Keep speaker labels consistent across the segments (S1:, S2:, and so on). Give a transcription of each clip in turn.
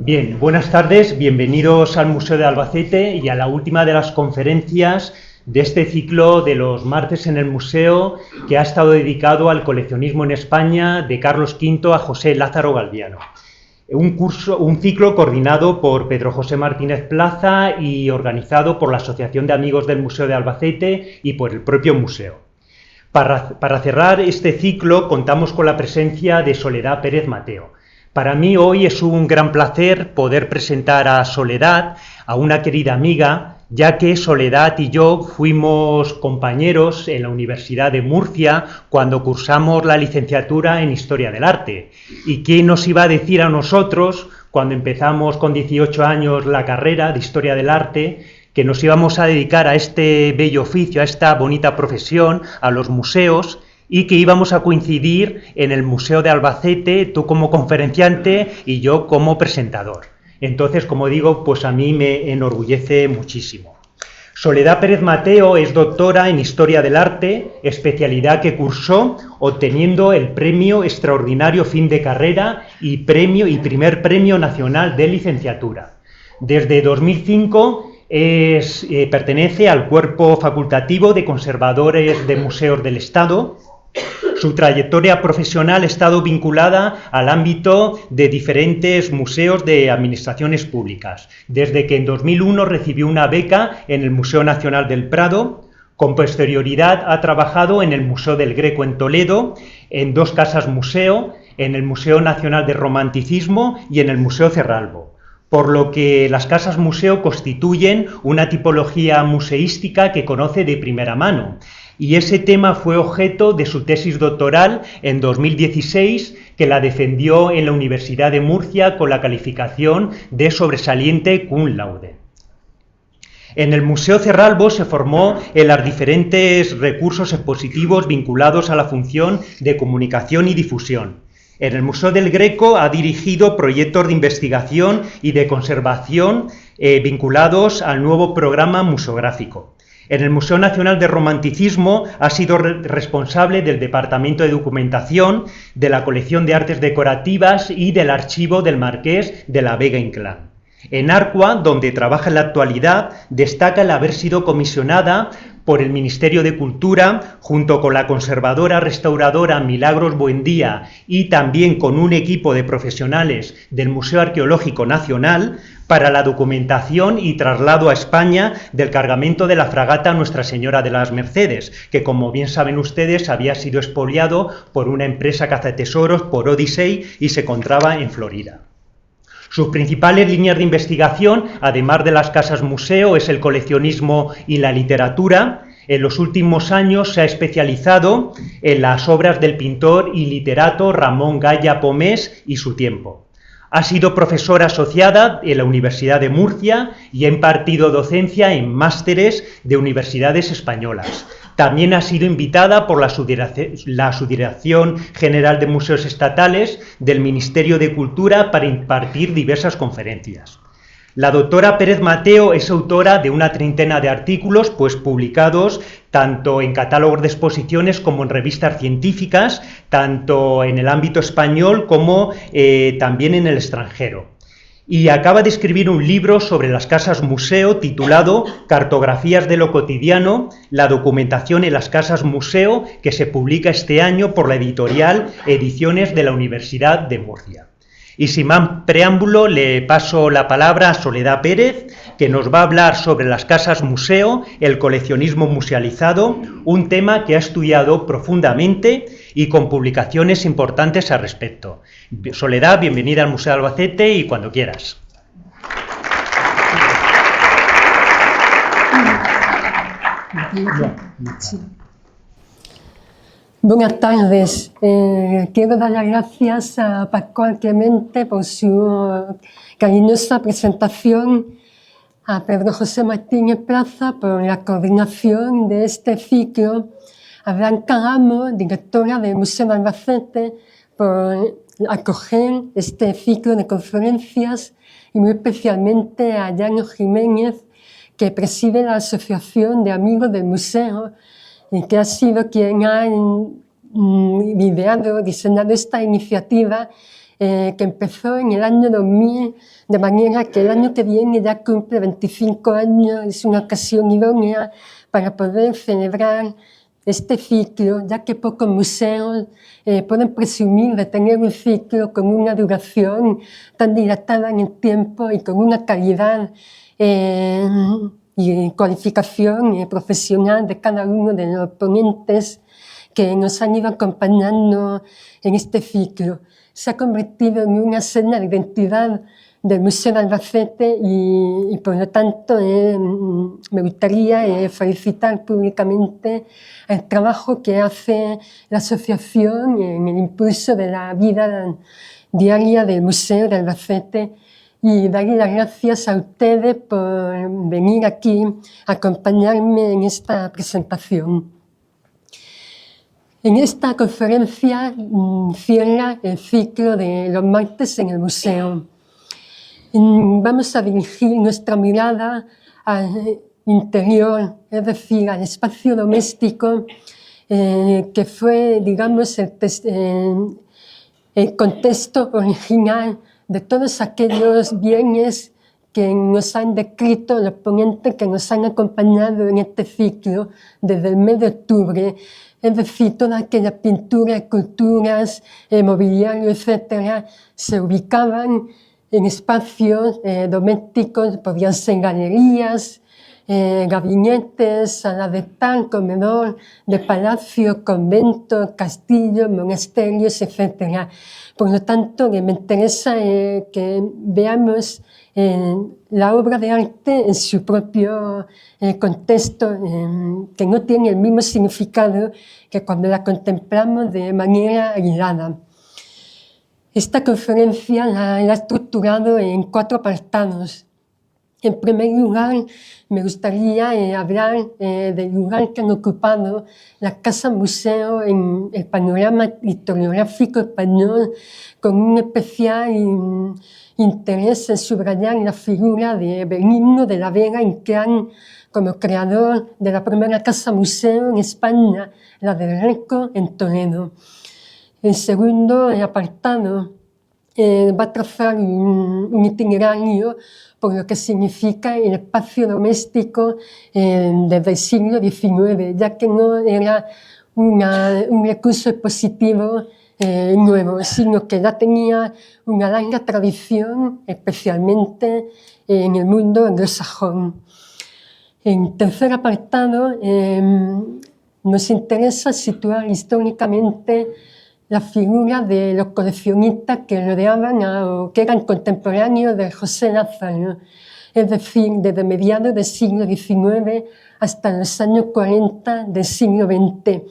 S1: Bien, buenas tardes, bienvenidos al Museo de Albacete y a la última de las conferencias de este ciclo de los martes en el museo, que ha estado dedicado al coleccionismo en España de Carlos V a José Lázaro Galdiano. Un ciclo coordinado por Pedro José Martínez Plaza y organizado por la Asociación de Amigos del Museo de Albacete y por el propio museo. Para cerrar este ciclo contamos con la presencia de Soledad Pérez Mateo. Para mí hoy es un gran placer poder presentar a Soledad, a una querida amiga, ya que Soledad y yo fuimos compañeros en la Universidad de Murcia cuando cursamos la licenciatura en Historia del Arte. ¿Y quién nos iba a decir a nosotros, cuando empezamos con 18 años la carrera de Historia del Arte, que nos íbamos a dedicar a este bello oficio, a esta bonita profesión, a los museos, y que íbamos a coincidir en el Museo de Albacete, tú como conferenciante y yo como presentador? Entonces, como digo, pues a mí me enorgullece muchísimo. Soledad Pérez Mateo es doctora en Historia del Arte, especialidad que cursó obteniendo el Premio Extraordinario Fin de Carrera y primer Premio Nacional de Licenciatura. Desde 2005 pertenece al Cuerpo Facultativo de Conservadores de Museos del Estado. Su trayectoria profesional ha estado vinculada al ámbito de diferentes museos de administraciones públicas, desde que en 2001 recibió una beca en el Museo Nacional del Prado. Con posterioridad ha trabajado en el Museo del Greco en Toledo, en dos casas museo, en el Museo Nacional de Romanticismo y en el Museo Cerralbo, por lo que las casas museo constituyen una tipología museística que conoce de primera mano. Y ese tema fue objeto de su tesis doctoral en 2016, que la defendió en la Universidad de Murcia con la calificación de sobresaliente cum laude. En el Museo Cerralbo se formó en los diferentes recursos expositivos vinculados a la función de comunicación y difusión. En el Museo del Greco ha dirigido proyectos de investigación y de conservación vinculados al nuevo programa museográfico. En el Museo Nacional de Romanticismo ha sido responsable del Departamento de Documentación, de la Colección de Artes Decorativas y del Archivo del Marqués de la Vega Inclán. En Arcua, donde trabaja en la actualidad, destaca el haber sido comisionada por el Ministerio de Cultura, junto con la conservadora restauradora Milagros Buendía y también con un equipo de profesionales del Museo Arqueológico Nacional, para la documentación y traslado a España del cargamento de la fragata Nuestra Señora de las Mercedes, que, como bien saben ustedes, había sido expoliado por una empresa cazatesoros, por Odyssey, y se encontraba en Florida. Sus principales líneas de investigación, además de las casas museo, es el coleccionismo y la literatura. En los últimos años se ha especializado en las obras del pintor y literato Ramón Gaya Pomés y su tiempo. Ha sido profesora asociada en la Universidad de Murcia y ha impartido docencia en másteres de universidades españolas. También ha sido invitada por la Subdirección General de Museos Estatales del Ministerio de Cultura para impartir diversas conferencias. La doctora Pérez Mateo es autora de una treintena de artículos publicados tanto en catálogos de exposiciones como en revistas científicas, tanto en el ámbito español como también en el extranjero. Y acaba de escribir un libro sobre las casas museo titulado Cartografías de lo cotidiano, la documentación en las casas museo, que se publica este año por la editorial Ediciones de la Universidad de Murcia. Y sin más preámbulo, le paso la palabra a Soledad Pérez, que nos va a hablar sobre las casas museo, el coleccionismo musealizado, un tema que ha estudiado profundamente y con publicaciones importantes al respecto. Soledad, bienvenida al Museo de Albacete y cuando quieras.
S2: Buenas tardes. Quiero dar las gracias a Pascual Clemente por su cariñosa presentación, a Pedro José Martínez Plaza por la coordinación de este ciclo, a Blanca Ramos, directora del Museo de Albacete, por acoger este ciclo de conferencias, y muy especialmente a Llano Jiménez, que preside la Asociación de Amigos del Museo y que ha sido quien ha ideado, diseñado esta iniciativa que empezó en el año 2000, de manera que el año que viene ya cumple 25 años, es una ocasión idónea para poder celebrar este ciclo, ya que pocos museos pueden presumir de tener un ciclo con una duración tan dilatada en el tiempo y con una calidad y cualificación profesional de cada uno de los ponentes que nos han ido acompañando en este ciclo. Se ha convertido en una seña de identidad del Museo de Albacete y por lo tanto me gustaría felicitar públicamente el trabajo que hace la asociación en el impulso de la vida diaria del Museo de Albacete y darle las gracias a ustedes por venir aquí a acompañarme en esta presentación. En esta conferencia cierra el ciclo de los martes en el museo. Vamos a dirigir nuestra mirada al interior, es decir, al espacio doméstico, que fue, digamos, el contexto original de todos aquellos bienes que nos han descrito los ponentes que nos han acompañado en este ciclo desde el mes de octubre. Es decir, todas aquellas pinturas, esculturas, mobiliario, etcétera, se ubicaban en espacios domésticos, podían ser galerías, gabinetes, salas de estar, comedor, de palacio, convento, castillos, monasterios, etcétera. Por lo tanto, me interesa que veamos la obra de arte en su propio contexto, que no tiene el mismo significado que cuando la contemplamos de manera aislada. Esta conferencia la he estructurado en 4 apartados. En primer lugar, me gustaría hablar del lugar que han ocupado las casas museo en el panorama historiográfico español, con un especial interés en subrayar la figura de Benigno de la Vega Inclán como creador de la primera casa museo en España, la del Greco en Toledo. El segundo apartado va a trazar un itinerario por lo que significa el espacio doméstico desde el siglo XIX, ya que no era un recurso expositivo nuevo, sino que ya tenía una larga tradición, especialmente en el mundo anglosajón. En tercer apartado, nos interesa situar históricamente la figura de los coleccionistas que rodeaban o que eran contemporáneos de José Lázaro, es decir, desde mediados del siglo XIX hasta los años 40 del siglo XX,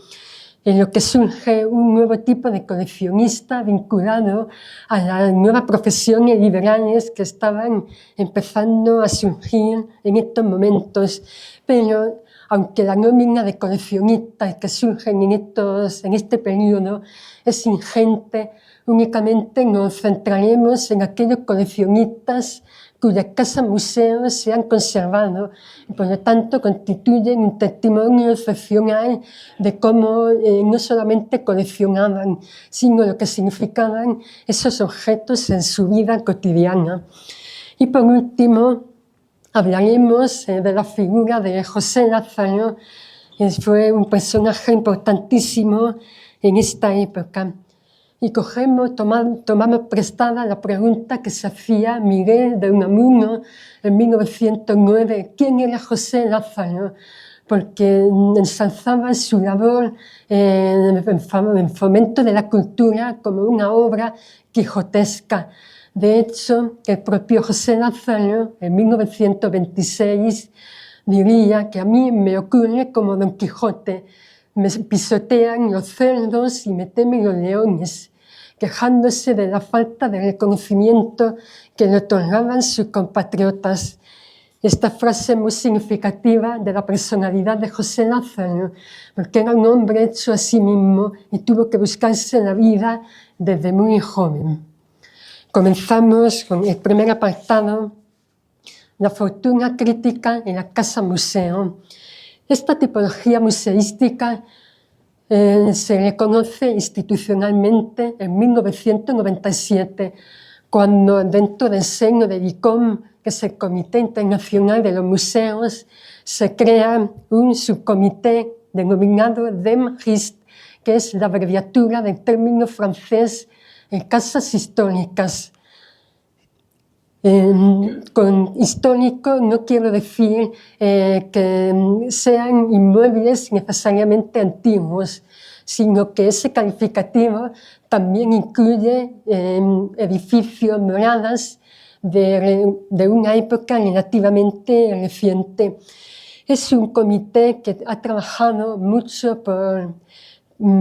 S2: en lo que surge un nuevo tipo de coleccionista vinculado a las nuevas profesiones liberales que estaban empezando a surgir en estos momentos. Pero aunque la nómina de coleccionistas que surgen en este periodo es ingente, únicamente nos centraremos en aquellos coleccionistas cuyas casas museos se han conservado y por lo tanto constituyen un testimonio excepcional de cómo no solamente coleccionaban, sino lo que significaban esos objetos en su vida cotidiana. Y por último, hablaremos de la figura de José Lázaro, que fue un personaje importantísimo en esta época. Y tomamos prestada la pregunta que se hacía Miguel de Unamuno en 1909, ¿quién era José Lázaro? Porque ensalzaba su labor en fomento de la cultura como una obra quijotesca. De hecho, el propio José Lázaro, en 1926, diría que a mí me ocurre como Don Quijote, me pisotean los cerdos y me temen los leones, quejándose de la falta de reconocimiento que le otorgaban sus compatriotas. Esta frase es muy significativa de la personalidad de José Lázaro, porque era un hombre hecho a sí mismo y tuvo que buscarse la vida desde muy joven. Comenzamos con el primer apartado, la fortuna crítica en la casa museo. Esta tipología museística se le conoce institucionalmente en 1997, cuando dentro del seno del ICOM, que es el Comité Internacional de los Museos, se crea un subcomité denominado DEMGIST, que es la abreviatura del término francés Casas Históricas. Con histórico no quiero decir que sean inmuebles necesariamente antiguos, sino que ese calificativo también incluye edificios, moradas de una época relativamente reciente. Es un comité que ha trabajado mucho por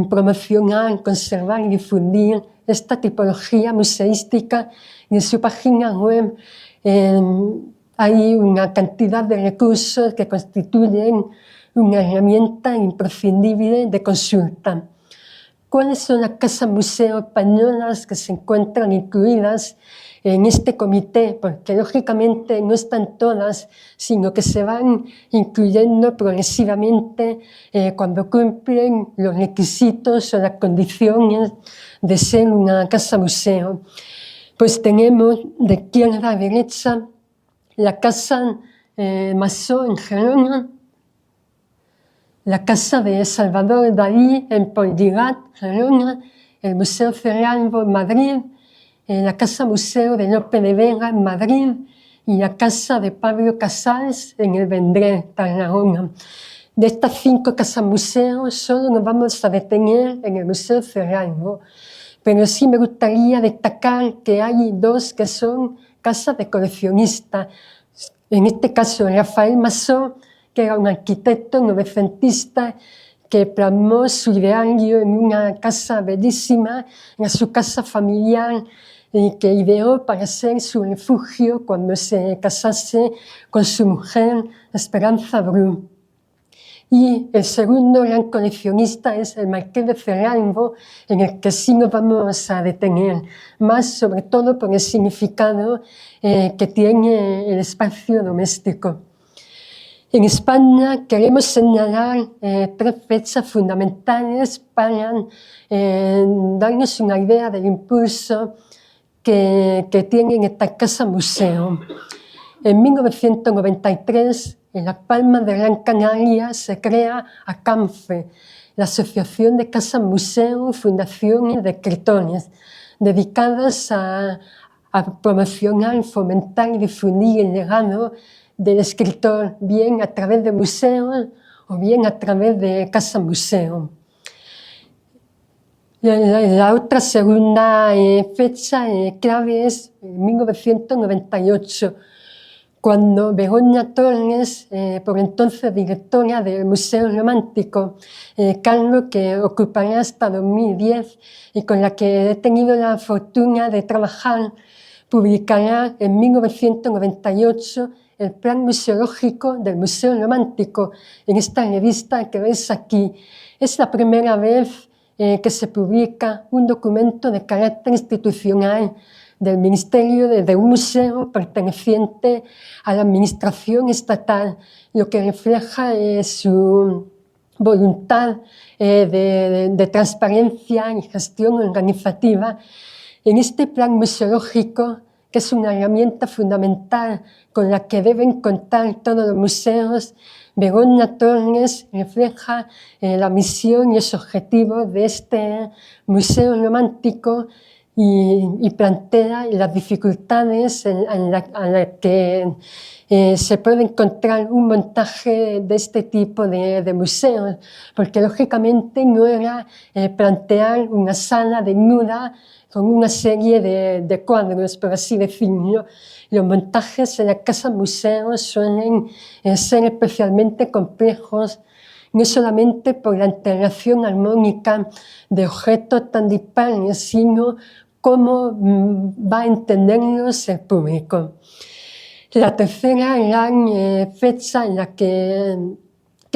S2: promocionar, conservar y difundir esta tipología museística. En su página web hay una cantidad de recursos que constituyen una herramienta imprescindible de consulta. ¿Cuáles son las casas museo españolas que se encuentran incluidas en este comité? Porque lógicamente no están todas, sino que se van incluyendo progresivamente cuando cumplen los requisitos o las condiciones de ser una casa museo. Pues tenemos de izquierda a derecha la casa Massó en Gerona, la casa de Salvador Dalí en Pol de Llobregat, Gerona, el Museo Cerralbo en Madrid, la Casa Museo de Lope de Vega en Madrid y la Casa de Pablo Casals en el Vendrell, Tarragona. De estas 5 casas museos solo nos vamos a detener en el Museo Cerralbo, pero sí me gustaría destacar que hay 2 que son casas de coleccionistas. En este caso, Rafael Massó, que era un arquitecto novecentista que plasmó su ideario en una casa bellísima, en su casa familiar, y que ideó para ser su refugio cuando se casase con su mujer, Esperanza Bru. Y el segundo gran coleccionista es el Marqués de Cerralbo, en el que sí nos vamos a detener, más sobre todo por el significado que tiene el espacio doméstico. En España queremos señalar 3 fechas fundamentales para darnos una idea del impulso que tienen estas casas museo. En 1993, en Las Palmas de Gran Canaria, se crea ACAMFE, la Asociación de Casas Museo, Fundaciones de Escritores, dedicadas a promocionar, fomentar y difundir el legado del escritor, bien a través de museos o bien a través de casas museo. La otra segunda fecha clave es 1998, cuando Begoña Torres, por entonces directora del Museo Romántico, cargo que ocupará hasta 2010 y con la que he tenido la fortuna de trabajar, publicará en 1998 el Plan Museológico del Museo Romántico, en esta revista que veis aquí. Es la primera vez que se publica un documento de carácter institucional del Ministerio de un museo perteneciente a la administración estatal, lo que refleja su voluntad de transparencia y gestión organizativa. En este plan museológico, que es una herramienta fundamental con la que deben contar todos los museos, Begoña Torres refleja la misión y los objetivos de este museo romántico y plantea las dificultades en las que se puede encontrar un montaje de este tipo de museos, porque lógicamente no era plantear una sala desnuda con una serie de cuadros, por así decirlo. Los montajes en las casas museos suelen ser especialmente complejos, no solamente por la integración armónica de objetos tan dispares, sino cómo va a entenderlos el público. La tercera gran fecha en la que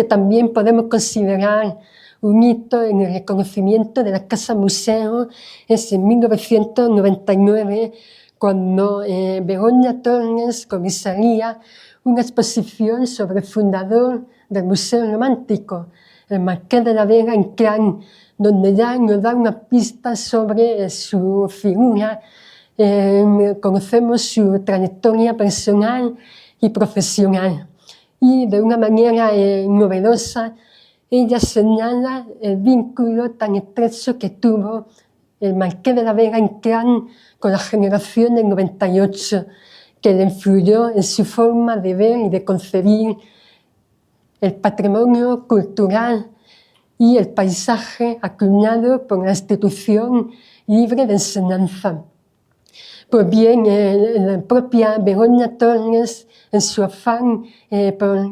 S2: también podemos considerar un hito en el reconocimiento de la Casa Museo es en 1999, cuando Begoña Torres comisaría una exposición sobre el fundador del Museo Romántico, el Marqués de la Vega Inclán, donde ya nos da una pista sobre su figura. Conocemos su trayectoria personal y profesional. Y de una manera novedosa, ella señala el vínculo tan estrecho que tuvo el Marqués de la Vega Inclán con la generación del 98, que le influyó en su forma de ver y de concebir el patrimonio cultural y el paisaje acuñado por la institución libre de enseñanza. Pues bien, la propia Begoña Torres, en su afán por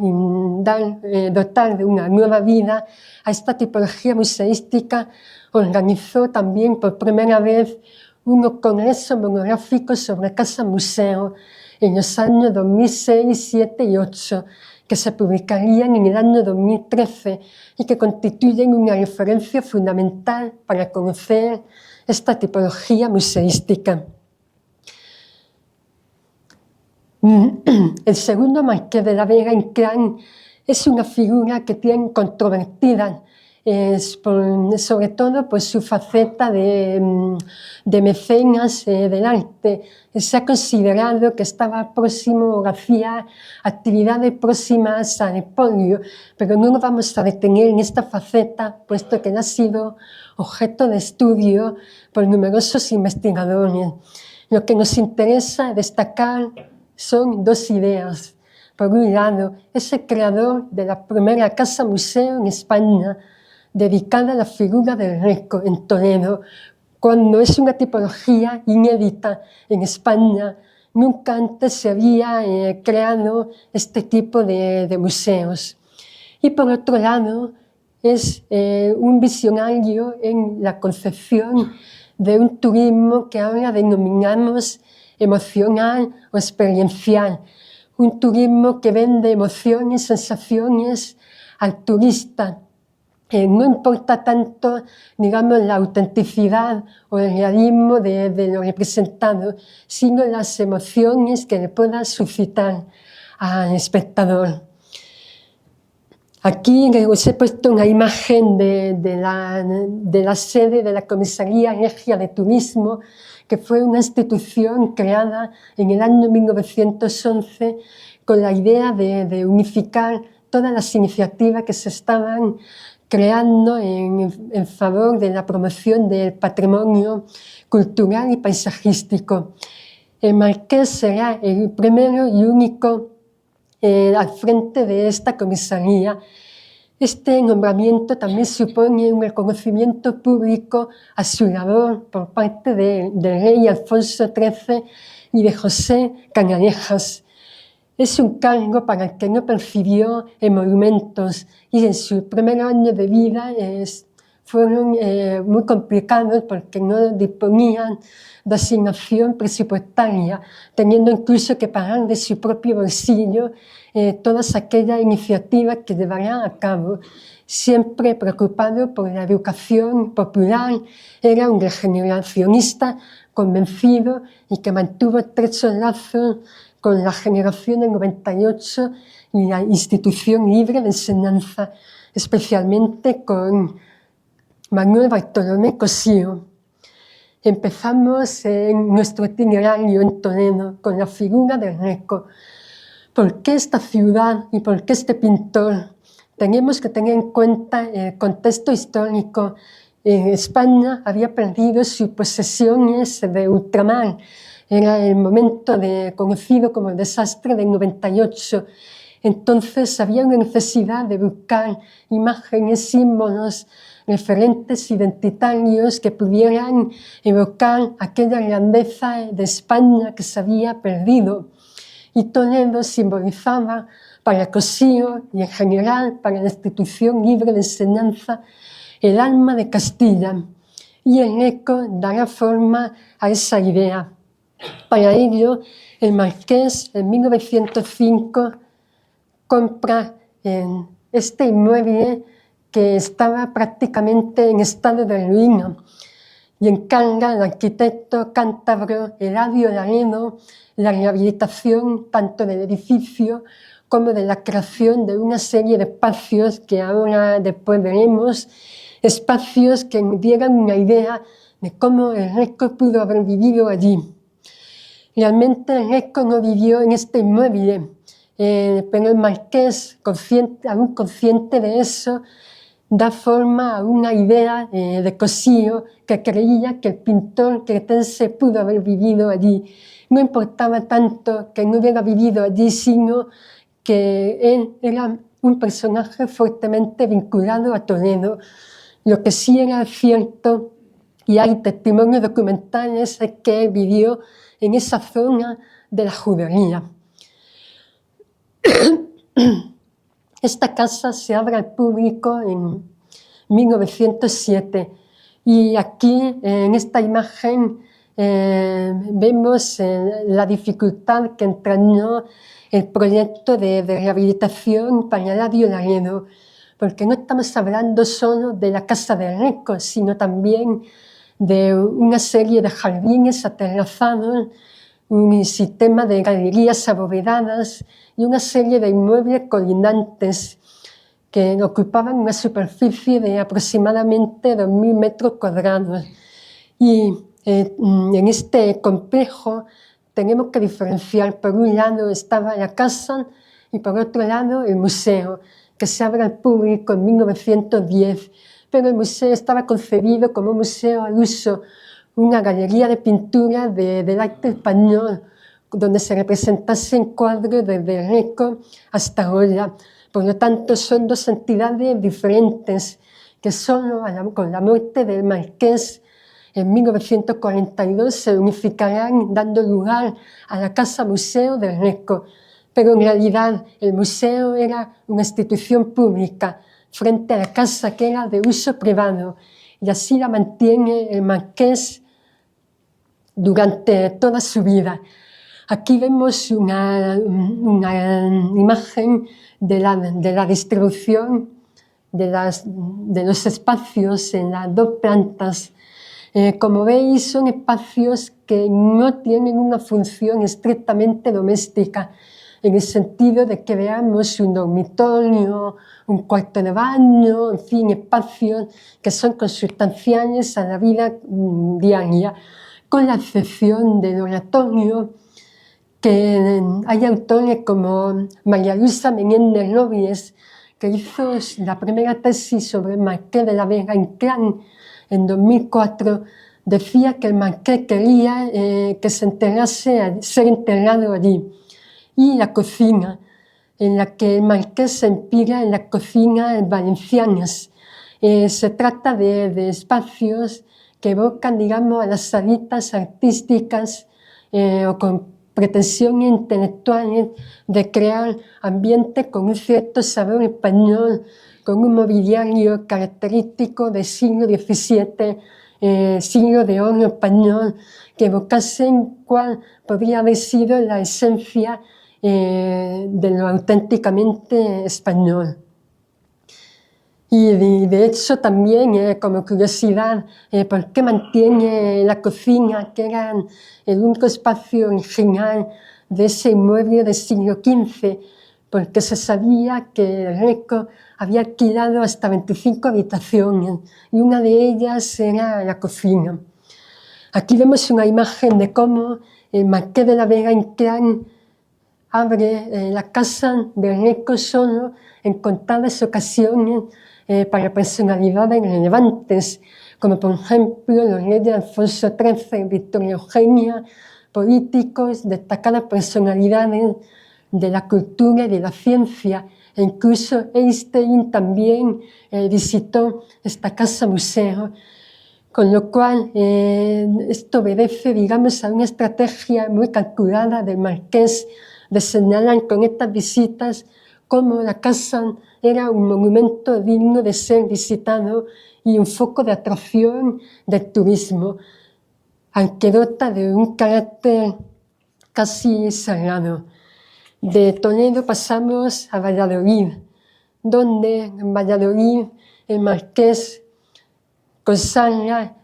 S2: dotar de una nueva vida a esta tipología museística, organizó también por primera vez un congreso monográfico sobre casa-museo en los años 2006, 2007 y 2008, que se publicarían en el año 2013 y que constituyen una referencia fundamental para conocer esta tipología museística. El segundo Marqués de la Vega Inclán es una figura que tiene controvertida, sobre todo por su faceta de mecenas del arte. Se ha considerado que estaba próximo o hacía actividades próximas al expolio, pero no nos vamos a detener en esta faceta, puesto que ha sido objeto de estudio por numerosos investigadores. Lo que nos interesa destacar son dos ideas. Por un lado, es el creador de la primera casa-museo en España, dedicada a la figura del Greco en Toledo, cuando es una tipología inédita en España. Nunca antes se había creado este tipo de museos. Y por otro lado, es un visionario en la concepción de un turismo que ahora denominamos emocional o experiencial, un turismo que vende emociones, sensaciones al turista. No importa tanto, digamos, la autenticidad o el realismo de lo representado, sino las emociones que le pueda suscitar al espectador. Aquí os he puesto una imagen de la sede de la Comisaría Regia de Turismo, que fue una institución creada en el año 1911 con la idea de unificar todas las iniciativas que se estaban creando en favor de la promoción del patrimonio cultural y paisajístico. El Marqués será el primero y único al frente de esta comisaría. Este nombramiento también supone un reconocimiento público a su labor por parte del rey Alfonso XIII y de José Canalejas. Es un cargo para el que no percibió emolumentos y en su primer año de vida fueron muy complicados porque no disponían de asignación presupuestaria, teniendo incluso que pagar de su propio bolsillo todas aquellas iniciativas que llevarían a cabo. Siempre preocupado por la educación popular, era un regeneracionista convencido y que mantuvo estrechos lazos con la generación del 98 y la institución libre de enseñanza, especialmente con Manuel Bartolomé Cosío. Empezamos en nuestro itinerario en Toledo con la figura del Greco. ¿Por qué esta ciudad y por qué este pintor? Tenemos que tener en cuenta el contexto histórico. España había perdido sus posesiones de ultramar. Era el momento conocido como el desastre del 98. Entonces había una necesidad de buscar imágenes, símbolos, referentes identitarios que pudieran evocar aquella grandeza de España que se había perdido. Y Toledo simbolizaba para Cosío y en general para la institución libre de enseñanza el alma de Castilla. Y el Greco dará forma a esa idea. Para ello, el Marqués en 1905 compra este inmueble que estaba prácticamente en estado de ruina y encarga al arquitecto cántabro Eladio Laredo la rehabilitación tanto del edificio como de la creación de una serie de espacios que ahora después veremos, espacios que nos dieran una idea de cómo el Greco pudo haber vivido allí. Realmente el Greco no vivió en este inmueble, pero el marqués, aún consciente de eso, da forma a una idea de Cossío que creía que el pintor cretense pudo haber vivido allí. No importaba tanto que no hubiera vivido allí, sino que él era un personaje fuertemente vinculado a Toledo. Lo que sí era cierto, y hay testimonios documentales, es que él vivió en esa zona de la Judería. Esta casa se abre al público en 1907 y aquí en esta imagen vemos la dificultad que entrañó el proyecto de rehabilitación para Eladio Laredo, porque no estamos hablando solo de la casa del Greco, sino también de una serie de jardines aterrazados, un sistema de galerías abovedadas y una serie de inmuebles colindantes que ocupaban una superficie de aproximadamente 2.000 metros cuadrados. Y en este complejo tenemos que diferenciar, por un lado estaba la casa y por otro lado el museo, que se abre al público en 1910, pero el museo estaba concebido como un museo al uso, una galería de pintura del arte español, donde se representasen cuadros desde Greco hasta Goya. Por lo tanto, son dos entidades diferentes que solo con la muerte del marqués en 1942 se unificarán, dando lugar a la Casa Museo del Greco. Pero en realidad el museo era una institución pública frente a la casa que era de uso privado, y así la mantiene el marqués durante toda su vida. Aquí vemos una imagen de la distribución de los espacios en las dos plantas. Como veis, son espacios que no tienen una función estrictamente doméstica, en el sentido de que veamos un dormitorio, un cuarto de baño, en fin, espacios que son consustanciales a la vida diaria, con la excepción del oratorio, que hay autores como María Luisa Menéndez Robles, que hizo la primera tesis sobre el marqués de la Vega Inclán en 2004, decía que el marqués quería que se ser enterrado allí. Y la cocina, en la que el marqués se inspira en las cocinas valencianas. Se trata de espacios que evocan, digamos, a las salitas artísticas o con pretensiones intelectuales de crear ambientes con un cierto sabor español, con un mobiliario característico del siglo XVII, siglo de oro español, que evocasen cuál podría haber sido la esencia de lo auténticamente español. Y de hecho también, como curiosidad, ¿por qué mantiene la cocina, que era el único espacio original de ese inmueble del siglo XV? Porque se sabía que el Greco había alquilado hasta 25 habitaciones y una de ellas era la cocina. Aquí vemos una imagen de cómo el marqués de la Vega Inclán abre la casa del Greco solo en contadas ocasiones para personalidades relevantes, como por ejemplo los reyes Alfonso XIII y Victoria Eugenia, políticos, destacadas personalidades de la cultura y de la ciencia, e incluso Einstein también visitó esta casa museo, con lo cual esto obedece, digamos, a una estrategia muy calculada del marqués de señalar con estas visitas cómo la casa era un monumento digno de ser visitado y un foco de atracción del turismo, aunque dota de un carácter casi sagrado. De Toledo pasamos a Valladolid, donde en Valladolid el marqués consagra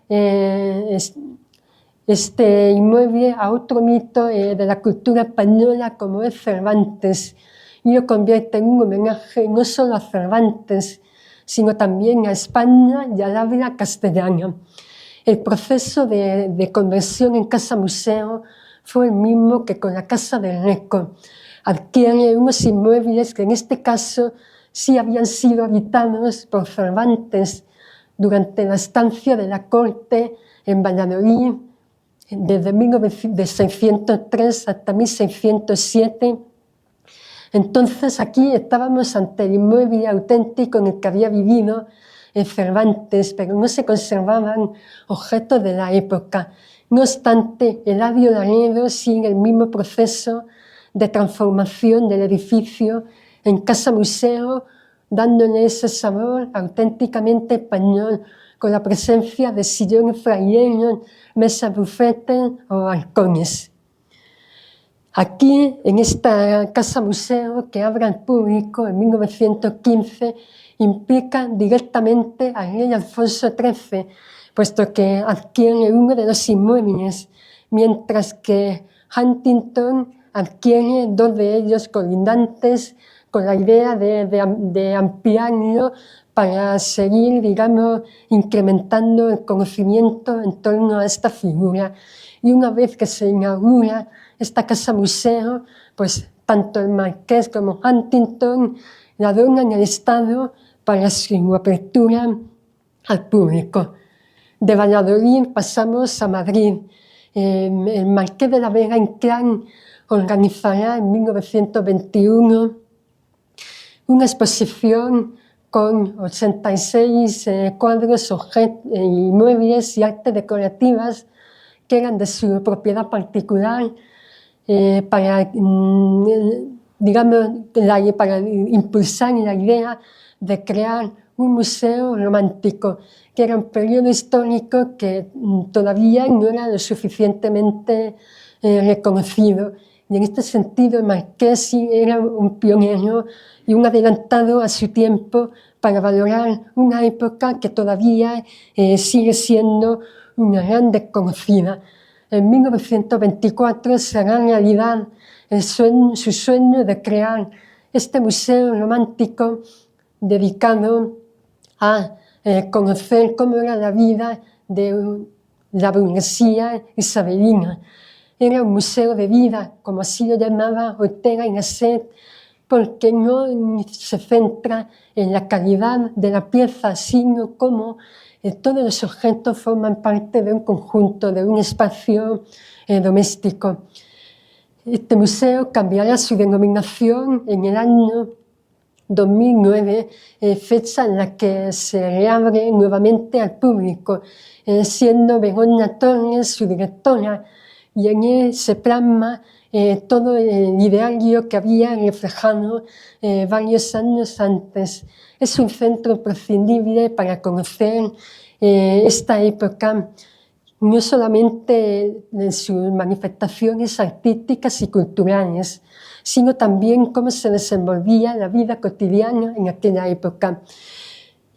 S2: este inmueble a otro mito de la cultura española como es Cervantes, y lo convierte en un homenaje no solo a Cervantes, sino también a España y al habla castellana. El proceso de conversión en casa museo fue el mismo que con la Casa del Reco. Adquiere unos inmuebles que en este caso sí habían sido habitados por Cervantes durante la estancia de la corte en Valladolid desde 1603 hasta 1607. Entonces aquí estábamos ante el inmueble auténtico en el que había vivido Cervantes, pero no se conservaban objetos de la época. No obstante, Eladio Laredo sigue el mismo proceso de transformación del edificio en casa museo, dándole ese sabor auténticamente español, con la presencia de sillones fraileños, mesas bufetes o balcones. Aquí, en esta casa museo que abre al público en 1915, implica directamente al rey Alfonso XIII, puesto que adquiere uno de los inmuebles, mientras que Huntington adquiere dos de ellos colindantes, con la idea de ampliarlo para seguir, digamos, incrementando el conocimiento en torno a esta figura. Y una vez que se inaugura esta casa museo, pues tanto el marqués como Huntington la donan al Estado para su apertura al público. De Valladolid pasamos a Madrid. El marqués de la Vega Inclán organizará en 1921 una exposición con 86 cuadros, inmuebles y artes decorativas que eran de su propiedad particular, para impulsar la idea de crear un museo romántico, que era un periodo histórico que todavía no era lo suficientemente reconocido. Y en este sentido, el marqués era un pionero y un adelantado a su tiempo para valorar una época que todavía sigue siendo una gran desconocida. En 1924 será realidad su sueño de crear este museo romántico dedicado a conocer cómo era la vida de la burguesía isabelina. Era un museo de vida, como así lo llamaba Ortega y Gasset, porque no se centra en la calidad de la pieza, sino como todos los objetos forman parte de un conjunto, de un espacio doméstico. Este museo cambiará su denominación en el año 2009, fecha en la que se reabre nuevamente al público, siendo Begoña Torres su directora, y en él se plasma todo el ideario que había reflejado varios años antes. Es un centro imprescindible para conocer esta época, no solamente en sus manifestaciones artísticas y culturales, sino también cómo se desenvolvía la vida cotidiana en aquella época.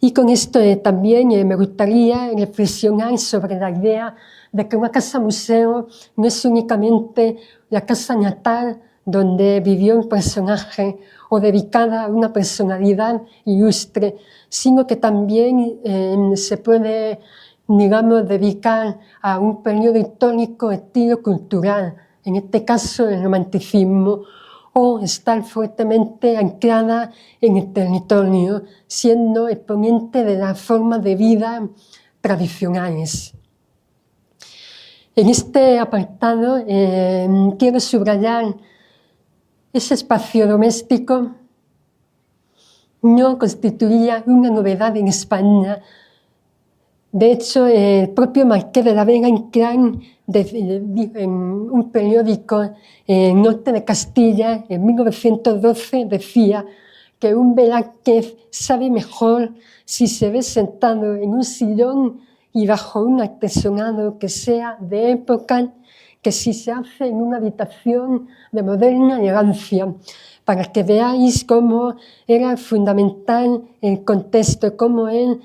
S2: Y con esto también me gustaría reflexionar sobre la idea de que una casa museo no es únicamente la casa natal donde vivió un personaje o dedicada a una personalidad ilustre, sino que también se puede, digamos, dedicar a un periodo histórico, estilo cultural, en este caso el romanticismo, o estar fuertemente anclada en el territorio, siendo exponente de las formas de vida tradicionales. En este apartado quiero subrayar ese espacio doméstico no constituía una novedad en España. De hecho, el propio Marqués de la Vega Inclán, en un periódico norte de Castilla, en 1912, decía que un Velázquez sabe mejor si se ve sentado en un sillón y bajo un artesonado que sea de época, que si se hace en una habitación de moderna elegancia, para que veáis cómo era fundamental el contexto, cómo él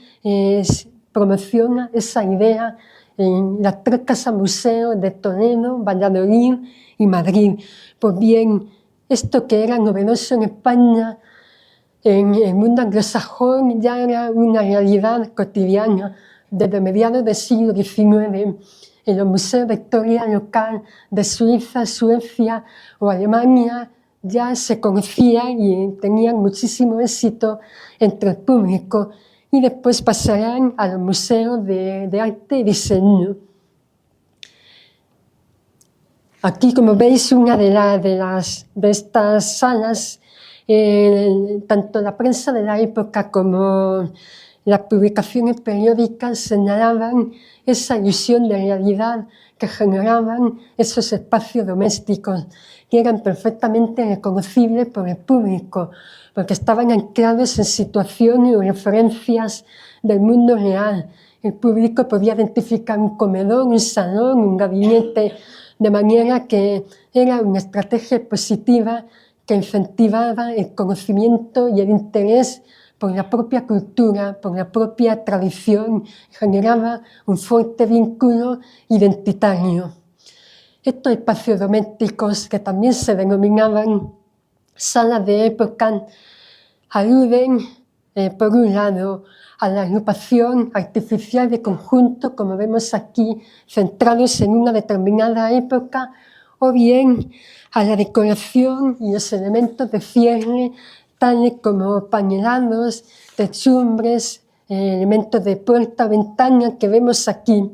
S2: promociona esa idea en las tres casas museos de Toledo, Valladolid y Madrid. Pues bien, Esto que era novedoso en España, en el mundo anglosajón, ya era una realidad cotidiana desde mediados del siglo XIX. En los museos de historia local de Suiza, Suecia o Alemania ya se conocía y tenían muchísimo éxito entre el público, y después pasarán a los museos de arte y diseño. Aquí, como veis, una de estas salas, tanto la prensa de la época como las publicaciones periódicas señalaban esa ilusión de realidad que generaban esos espacios domésticos, que eran perfectamente reconocibles por el público, porque estaban anclados en situaciones o referencias del mundo real. El público podía identificar un comedor, un salón, un gabinete, de manera que era una estrategia positiva que incentivaba el conocimiento y el interés por la propia cultura, por la propia tradición, generaba un fuerte vínculo identitario. Estos espacios domésticos, que también se denominaban salas de época, aluden, por un lado, a la agrupación artificial de conjuntos, como vemos aquí, centrados en una determinada época, o bien a la decoración y los elementos de cierre, tales como pañolados, techumbres, elementos de puerta o ventana que vemos aquí.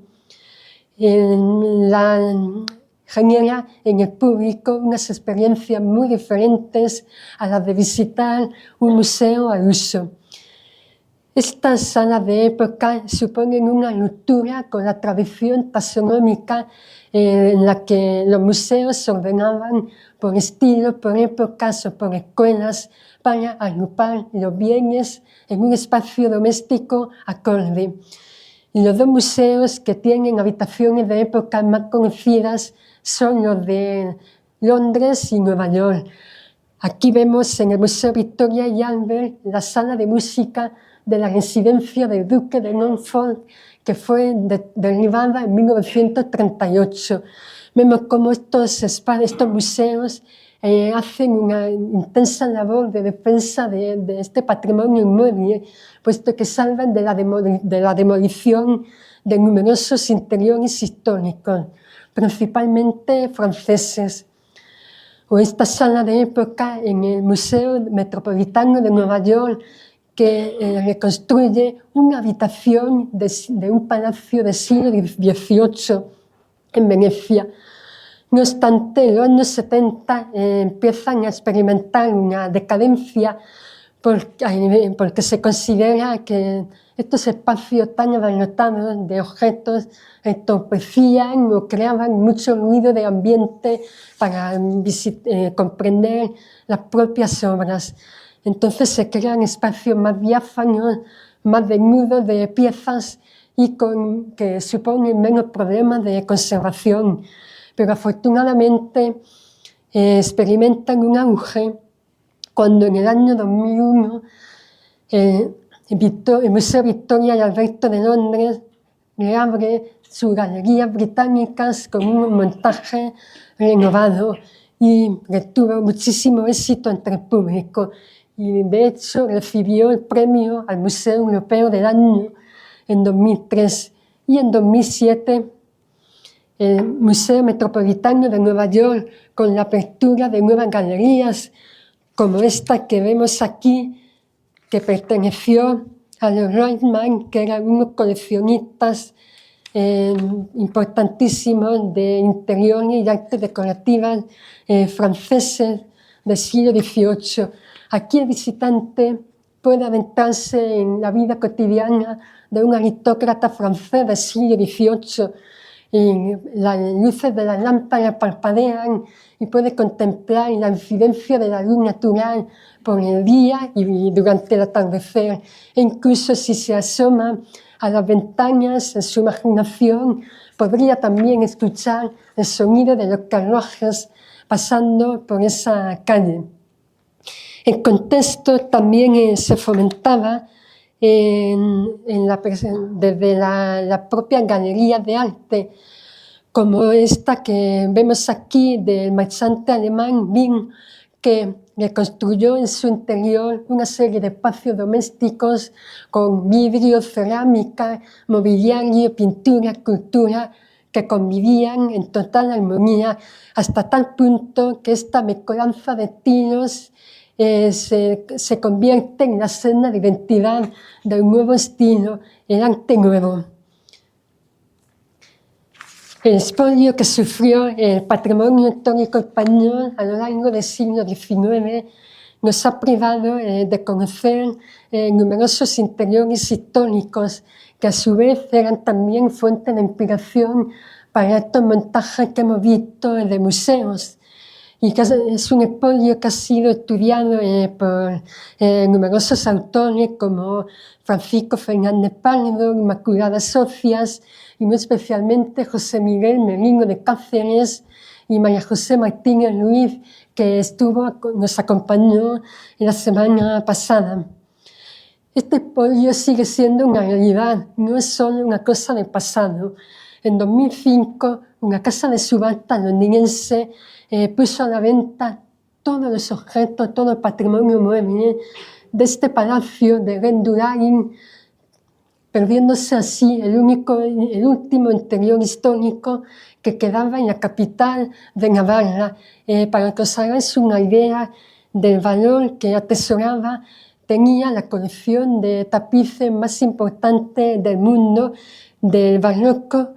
S2: Genera en el público unas experiencias muy diferentes a las de visitar un museo al uso. Estas salas de época suponen una ruptura con la tradición taxonómica en la que los museos se ordenaban por estilo, por épocas o por escuelas para agrupar los bienes en un espacio doméstico acorde. Y los dos museos que tienen habitaciones de época más conocidas son los de Londres y Nueva York. Aquí vemos en el Museo Victoria y Albert la sala de música de la residencia del duque de Norfolk, que fue derribada en 1938. Vemos cómo estos museos hacen una intensa labor de defensa de este patrimonio inmueble, puesto que salvan de la demolición de numerosos interiores históricos, principalmente franceses. O esta sala de época en el Museo Metropolitano de Nueva York, que reconstruye una habitación de un palacio del siglo XVIII en Venecia. No obstante, en los años 70 empiezan a experimentar una decadencia porque se considera que estos espacios tan abarrotados de objetos entorpecían o creaban mucho ruido de ambiente para comprender las propias obras. Entonces se crean espacios más diáfanos, más desnudos de piezas y que suponen menos problemas de conservación. Pero afortunadamente experimentan un auge cuando en el año 2001 el Museo Victoria y Alberto de Londres reabre sus galerías británicas con un montaje renovado y tuvo muchísimo éxito entre el público. Y de hecho recibió el premio al Museo Europeo del Año en 2003. Y en 2007 el Museo Metropolitano de Nueva York, con la apertura de nuevas galerías como esta que vemos aquí, que perteneció a los Reitman, que eran unos coleccionistas importantísimos de interiores y artes decorativas franceses del siglo XVIII. Aquí el visitante puede adentrarse en la vida cotidiana de un aristócrata francés del siglo XVIII. Y las luces de las lámparas parpadean y puede contemplar la incidencia de la luz natural por el día y durante el atardecer. E incluso si se asoma a las ventanas, en su imaginación podría también escuchar el sonido de los carruajes pasando por esa calle. El contexto también se fomentaba desde la propia galería de arte, como esta que vemos aquí del marchante alemán Wien, que reconstruyó en su interior una serie de espacios domésticos con vidrio, cerámica, mobiliario, pintura, cultura, que convivían en total armonía hasta tal punto que esta mezcolanza de estilos se convierte en la senda de identidad del nuevo estilo, el arte nuevo. El expolio que sufrió el patrimonio histórico español a lo largo del siglo XIX nos ha privado de conocer numerosos interiores históricos que a su vez eran también fuente de inspiración para estos montajes que hemos visto de museos. Y que es un expolio que ha sido estudiado por numerosos autores como Francisco Fernández Pardo, Inmaculada Socias y muy especialmente José Miguel Merino de Cáceres y María José Martínez Luis, que nos acompañó la semana pasada. Este expolio sigue siendo una realidad, no es solo una cosa del pasado. En 2005, una casa de subasta londinense puso a la venta todos los objetos, todo el patrimonio mueble de este palacio de Rendulain, perdiéndose así el último interior histórico que quedaba en la capital de Navarra, para que os hagáis una idea del valor que atesoraba. Tenía la colección de tapices más importante del mundo del barroco,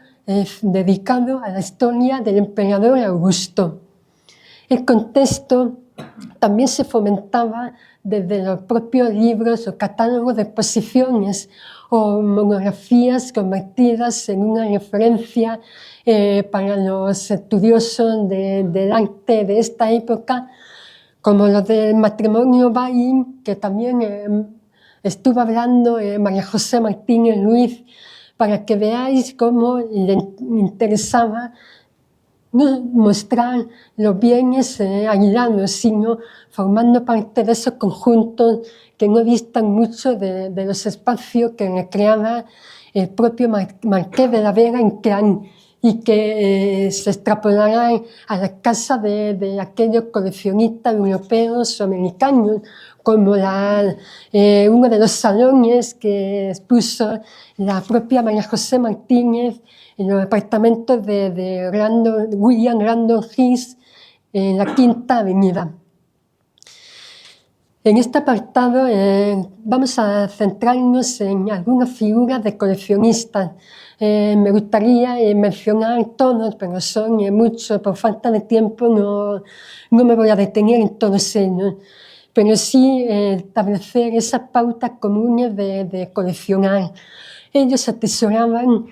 S2: dedicado a la historia del emperador Augusto. El contexto también se fomentaba desde los propios libros o catálogos de exposiciones o monografías convertidas en una referencia para los estudiosos del arte de esta época, como los del matrimonio Bain, que también estuvo hablando María José Martínez Luis, para que veáis cómo le interesaba no mostrar los bienes aislados, sino formando parte de esos conjuntos que no distan mucho de los espacios que recreaba el propio Marqués de la Vega Inclán y que se extrapolarán a la casa de aquellos coleccionistas europeos o americanos, como uno de los salones que expuso la propia María José Martínez en los apartamentos de William Randolph Hearst en la Quinta Avenida. En este apartado vamos a centrarnos en algunas figuras de coleccionistas. Me gustaría mencionar todos, pero son muchos, por falta de tiempo no me voy a detener en todos ellos, pero sí establecer esas pautas comunes de coleccionar. Ellos atesoraban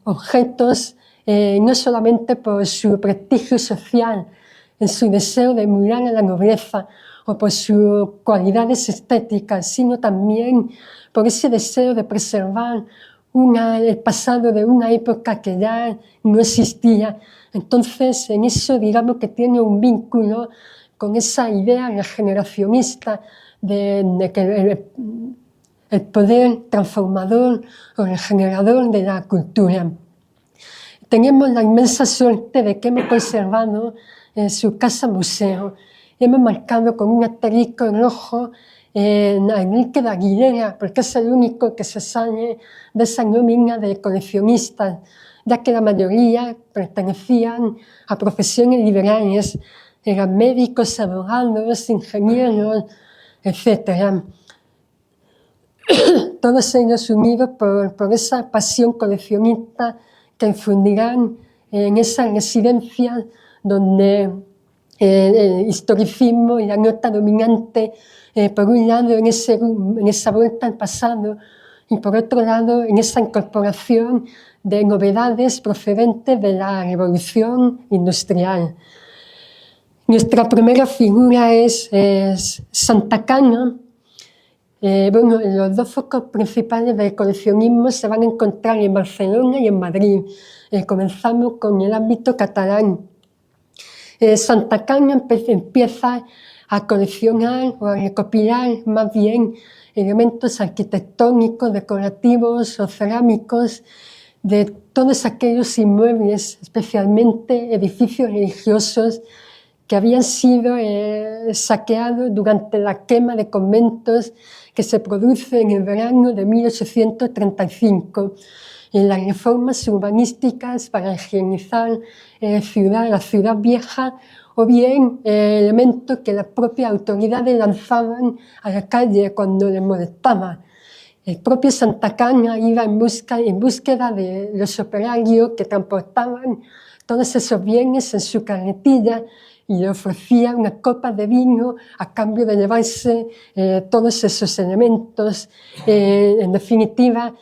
S2: objetos no solamente por su prestigio social, en su deseo de emular a la nobleza o por sus cualidades estéticas, sino también por ese deseo de preservar el pasado de una época que ya no existía. Entonces, en eso digamos que tiene un vínculo con esa idea regeneracionista de que el poder transformador o regenerador de la cultura. Tenemos la inmensa suerte de que hemos conservado su casa museo. Hemos marcado con un asterisco rojo a Enrique de Aguilera, porque es el único que se sale de esa nómina de coleccionistas, ya que la mayoría pertenecían a profesiones liberales, eran médicos, abogados, ingenieros, etc. Todos ellos unidos por esa pasión coleccionista que infundirán en esa residencia donde el historicismo y la nota dominante, por un lado en esa vuelta al pasado y por otro lado en esa incorporación de novedades procedentes de la revolución industrial. Nuestra primera figura es Santa Cana. Los dos focos principales del coleccionismo se van a encontrar en Barcelona y en Madrid. Comenzamos con el ámbito catalán. Santa Cana empieza a coleccionar o a recopilar más bien elementos arquitectónicos, decorativos o cerámicos de todos aquellos inmuebles, especialmente edificios religiosos, que habían sido saqueados durante la quema de conventos que se produce en el verano de 1835, en las reformas urbanísticas para higienizar la ciudad vieja, o bien elementos que las propias autoridades lanzaban a la calle cuando les molestaba. El propio Santa Cana iba en búsqueda de los operarios que transportaban todos esos bienes en su carretilla y le ofrecía una copa de vino a cambio de llevarse todos esos elementos. En definitiva,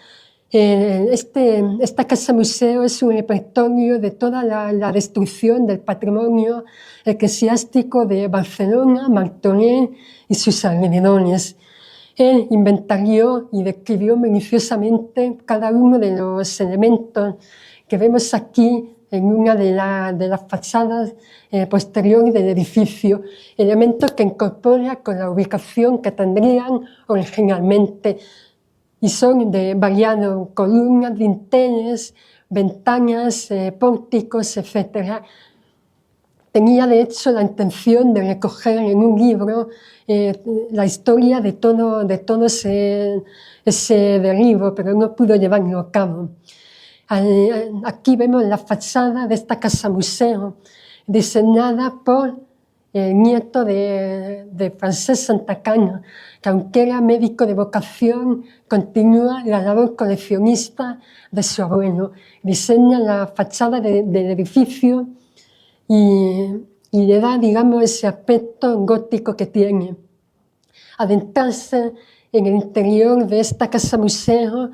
S2: esta casa museo es un repertorio de toda la destrucción del patrimonio eclesiástico de Barcelona, Martorell y sus alrededores. Él inventarió y describió minuciosamente cada uno de los elementos que vemos aquí en una de las fachadas posteriores del edificio, elementos que incorpora con la ubicación que tendrían originalmente, y son de variados: columnas, dinteles, ventanas, pórticos, etc. Tenía de hecho la intención de recoger en un libro la historia de todo ese derribo, pero no pudo llevarlo a cabo. Aquí vemos la fachada de esta casa museo, diseñada por el nieto de Francesc Santa Cana, que aunque era médico de vocación, continúa la labor coleccionista de su abuelo. Diseña la fachada del edificio y le da, digamos, ese aspecto gótico que tiene. Adentrarse en el interior de esta casa museo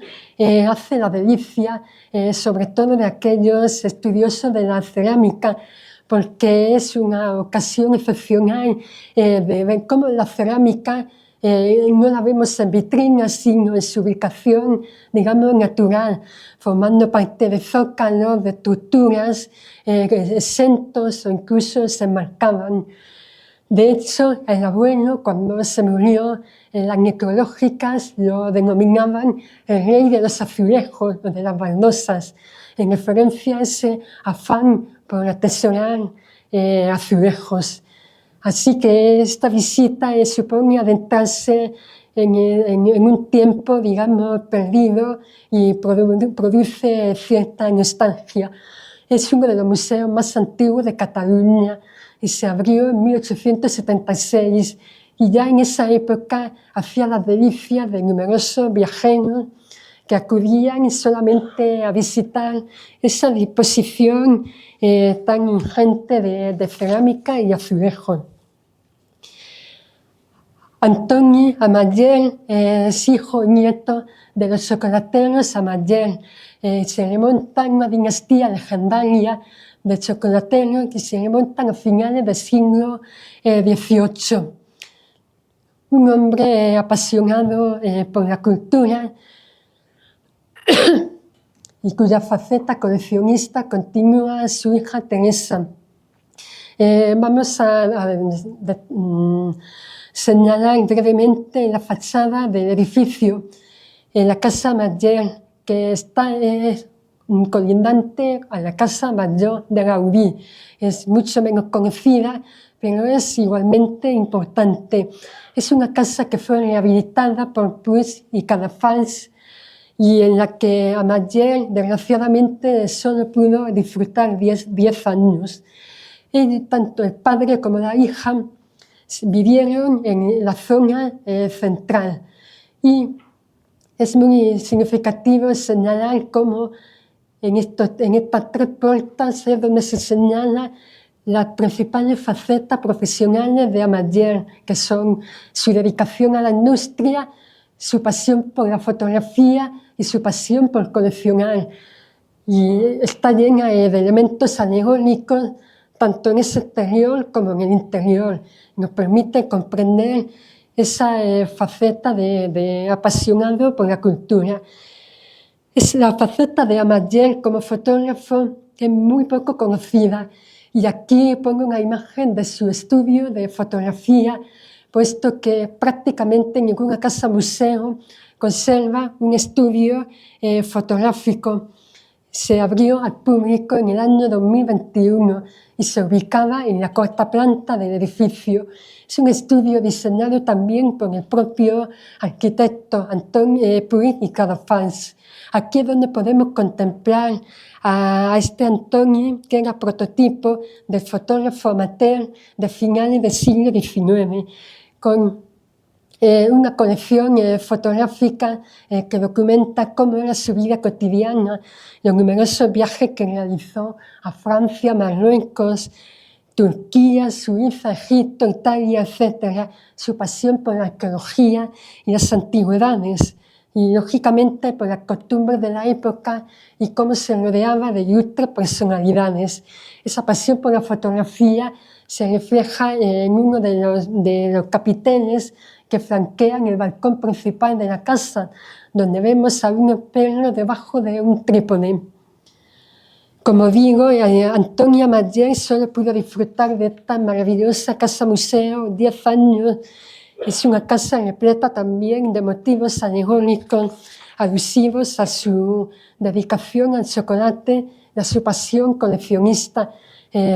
S2: hace la delicia, sobre todo de aquellos estudiosos de la cerámica, porque es una ocasión excepcional de ver cómo la cerámica no la vemos en vitrinas, sino en su ubicación, digamos, natural, formando parte de zócalos, de estructuras exentos o incluso se enmarcaban. De hecho, el abuelo, cuando se murió, las necrológicas lo denominaban el rey de los azulejos, de las baldosas, en referencia a ese afán por atesorar azulejos. Así que esta visita supone adentrarse en un tiempo, digamos, perdido y produce cierta nostalgia. Es uno de los museos más antiguos de Cataluña y se abrió en 1876, y ya en esa época hacía las delicias de numerosos viajeros que acudían solamente a visitar esa disposición tan ingente de cerámica y azulejos. Antoni Amatller es hijo y nieto de los chocolateros Amatller. Se remonta a una dinastía legendaria de chocolateros que se remontan a finales del siglo XVIII. Un hombre apasionado por la cultura y cuya faceta coleccionista continúa su hija Teresa. Vamos a señalar brevemente la fachada del edificio, la Casa Amatller, que está colindante a la Casa Mayor de Gaudí. Es mucho menos conocida, pero es igualmente importante. Es una casa que fue rehabilitada por Puig y Cadafalch y en la que Amatller, desgraciadamente, solo pudo disfrutar 10 años. Y tanto el padre como la hija vivieron en la zona central. Y es muy significativo señalar cómo en estas tres puertas es donde se señala las principales facetas profesionales de Amatller, que son su dedicación a la industria, su pasión por la fotografía y su pasión por coleccionar. Y está llena de elementos alegóricos, tanto en ese exterior como en el interior. Nos permite comprender esa faceta de apasionado por la cultura. La faceta de Amatller como fotógrafo es muy poco conocida, y aquí pongo una imagen de su estudio de fotografía, puesto que prácticamente ninguna casa museo conserva un estudio fotográfico. se abrió al público en el año 2021 y se ubicaba en la cuarta planta del edificio. Es un estudio diseñado también por el propio arquitecto Antonio Puig y Cadafalch. Aquí es donde podemos contemplar a este Antonio, que era prototipo del fotógrafo amateur de finales del siglo XIX, con una colección fotográfica que documenta cómo era su vida cotidiana, los numerosos viajes que realizó a Francia, Marruecos, Turquía, Suiza, Egipto, Italia, etc. Su pasión por la arqueología y las antigüedades, y lógicamente por las costumbres de la época y cómo se rodeaba de ilustres personalidades. Esa pasión por la fotografía se refleja en uno de los capiteles que flanquean el balcón principal de la casa, donde vemos a unos perros debajo de un trípode. Como digo, Antonia Mayer solo pudo disfrutar de esta maravillosa casa museo 10 años. Es una casa repleta también de motivos alegóricos alusivos a su dedicación al chocolate y a su pasión coleccionista,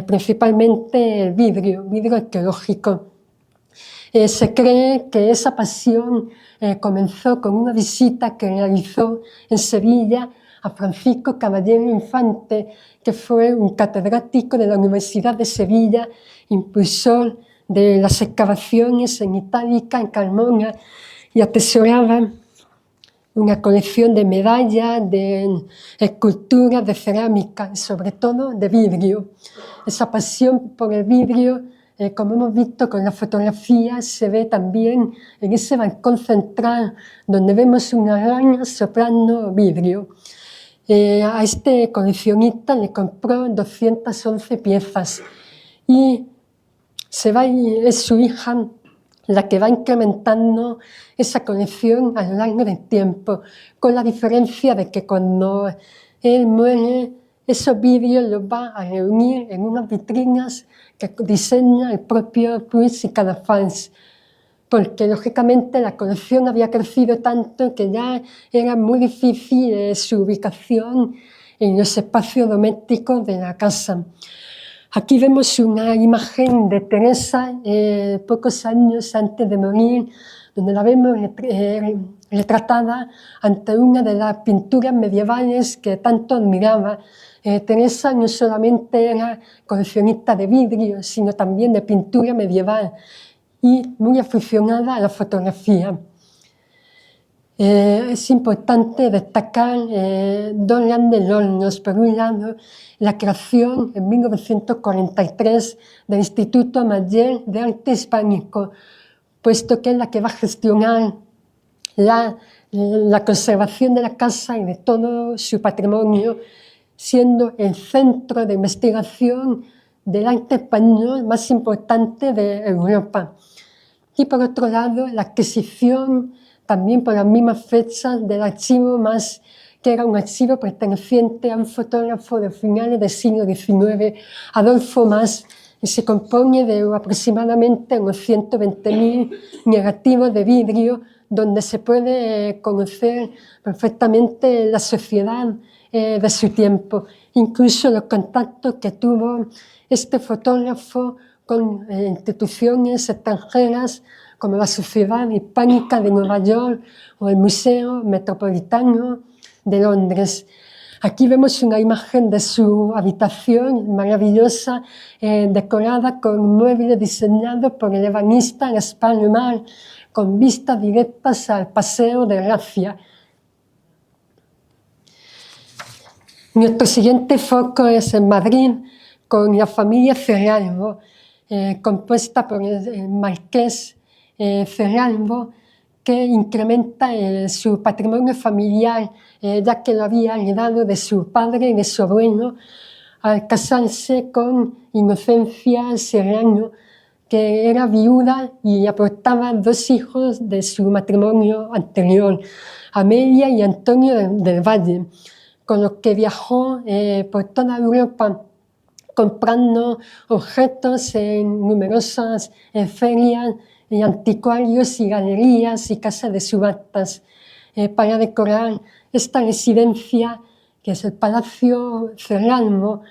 S2: principalmente el vidrio arqueológico. Se cree que esa pasión comenzó con una visita que realizó en Sevilla a Francisco Caballero Infante, que fue un catedrático de la Universidad de Sevilla, impulsor de las excavaciones en Itálica, en Carmona, y atesoraba una colección de medallas, de esculturas, de cerámica, y sobre todo de vidrio. Esa pasión por el vidrio, como hemos visto con la fotografía, se ve también en ese balcón central, donde vemos una rana soplando vidrio. A este coleccionista le compró 211 piezas y es su hija la que va incrementando esa colección a lo largo del tiempo, con la diferencia de que cuando él muere, esos vidrios los va a reunir en unas vitrinas que diseña el propio Puig y Cadafalch, porque lógicamente la colección había crecido tanto que ya era muy difícil su ubicación en los espacios domésticos de la casa. Aquí vemos una imagen de Teresa pocos años antes de morir, donde la vemos retratada ante una de las pinturas medievales que tanto admiraba. Teresa no solamente era coleccionista de vidrio, sino también de pintura medieval y muy aficionada a la fotografía. Es importante destacar dos grandes logros. Por un lado, la creación en 1943 del Instituto Mayer de Arte Hispánico, puesto que es la que va a gestionar la conservación de la casa y de todo su patrimonio, siendo el centro de investigación del arte español más importante de Europa. Y por otro lado, la adquisición también por las mismas fechas del archivo Mas, que era un archivo perteneciente a un fotógrafo de finales del siglo XIX, Adolfo Mas, y se compone de aproximadamente unos 120.000 negativos de vidrio, donde se puede conocer perfectamente la sociedad de su tiempo, incluso los contactos que tuvo este fotógrafo con instituciones extranjeras como la Sociedad Hispánica de Nueva York o el Museo Metropolitano de Londres. Aquí vemos una imagen de su habitación maravillosa, decorada con muebles diseñados por el ebanista Gaspar Lemar, con vistas directas al Paseo de Gracia. Nuestro siguiente foco es en Madrid, con la familia Cerralbo, compuesta por el marqués Cerralbo, que incrementa su patrimonio familiar, ya que lo había heredado de su padre y de su abuelo, al casarse con Inocencia Serrano, que era viuda y aportaba 2 hijos de su matrimonio anterior, Amelia y Antonio del Valle, con los que viajó por toda Europa, comprando objetos en numerosas ferias y anticuarios y galerías y casas de subastas para decorar esta residencia que es el Palacio Cerralbo,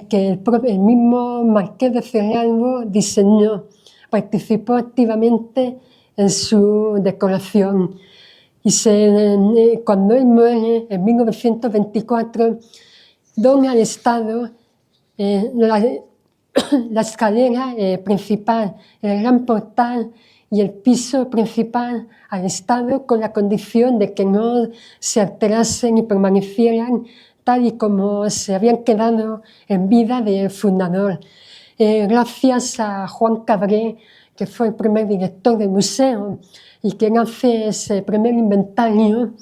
S2: que el mismo Marqués de Cerralbo diseñó, participó activamente en su decoración. Y cuando él muere, en 1924, dona al Estado la escalera principal, el gran portal y el piso principal al Estado, con la condición de que no se alterasen y permanecieran tal y como se habían quedado en vida del fundador. Gracias a Juan Cabré, que fue el primer director del museo y quien hace ese primer inventario,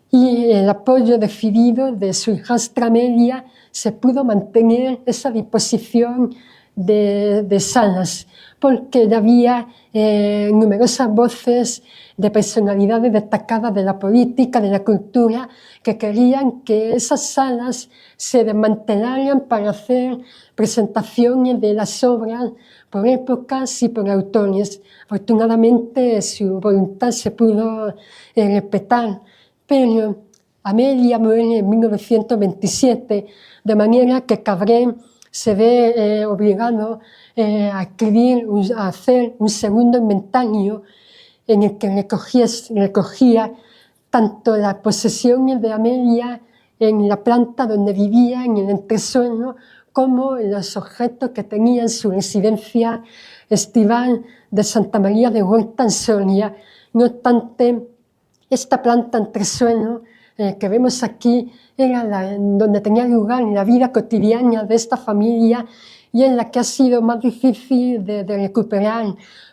S2: y el apoyo decidido de su hijastra Amelia, se pudo mantener esa disposición de salas, porque había numerosas voces de personalidades destacadas de la política, de la cultura, que querían que esas salas se desmantelaran para hacer presentaciones de las obras por épocas y por autores. Afortunadamente su voluntad se pudo respetar, pero Amelia muere en 1927, de manera que Cabré se ve obligado a hacer un segundo inventario en el que recogía tanto las posesiones de Amelia en la planta donde vivía, en el entresuelo, como los objetos que tenía en su residencia estival de Santa María de Huerta en Soria. No obstante, esta planta entresuelo que vemos aquí era donde tenía lugar la vida cotidiana de esta familia y en la que ha sido más difícil de recuperar,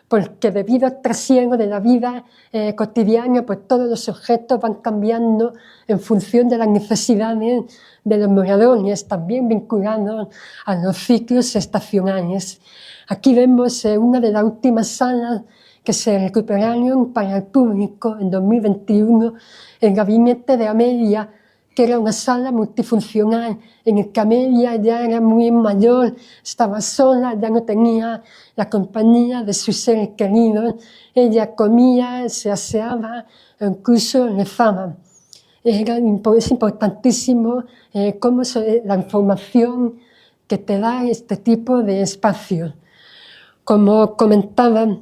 S2: porque debido al trasiego de la vida cotidiana, pues todos los objetos van cambiando en función de las necesidades de los moradores, también vinculados a los ciclos estacionales. Aquí vemos una de las últimas salas que se recuperaron para el público en 2021, el gabinete de Amelia, que era una sala multifuncional en el que Amelia ya era muy mayor, estaba sola, ya no tenía la compañía de sus seres queridos, ella comía, se aseaba, incluso rezaba. Es importantísimo cómo la información que te da este tipo de espacios. Como comentaba,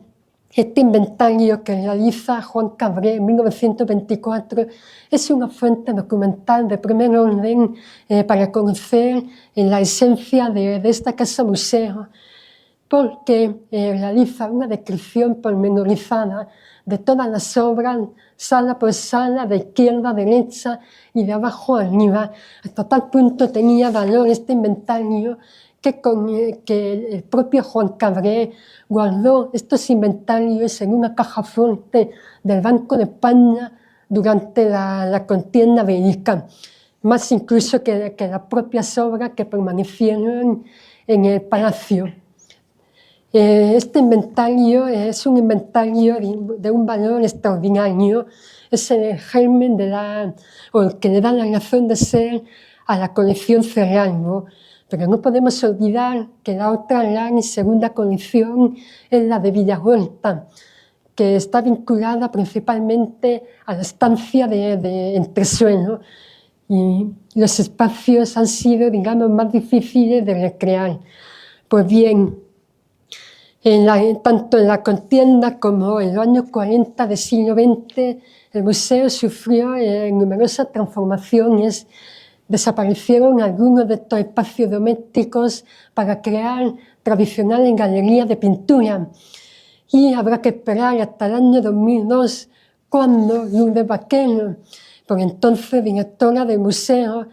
S2: este inventario que realiza Juan Cabré en 1924 es una fuente documental de primer orden para conocer la esencia de esta casa museo, porque realiza una descripción pormenorizada de todas las obras, sala por sala, de izquierda a derecha y de abajo a arriba. Hasta tal punto tenía valor este inventario que el propio Juan Cabré guardó estos inventarios en una caja fuerte del Banco de España durante la contienda bélica, más incluso que las propias obras que permanecieron en el palacio. Este inventario es un inventario de un valor extraordinario, es el germen que le da la razón de ser a la colección Cerralbo. Pero no podemos olvidar que la otra gran y segunda colección es la de Villahuerta, que está vinculada principalmente a la estancia de entresuelo, y los espacios han sido, digamos, más difíciles de recrear. Pues bien, tanto en la contienda como en los años 40 del siglo XX, el museo sufrió numerosas transformaciones. Desaparecieron algunos de estos espacios domésticos para crear tradicionales galerías de pintura. Y habrá que esperar hasta el año 2002, cuando Lourdes Vaquero, por entonces directora del museo,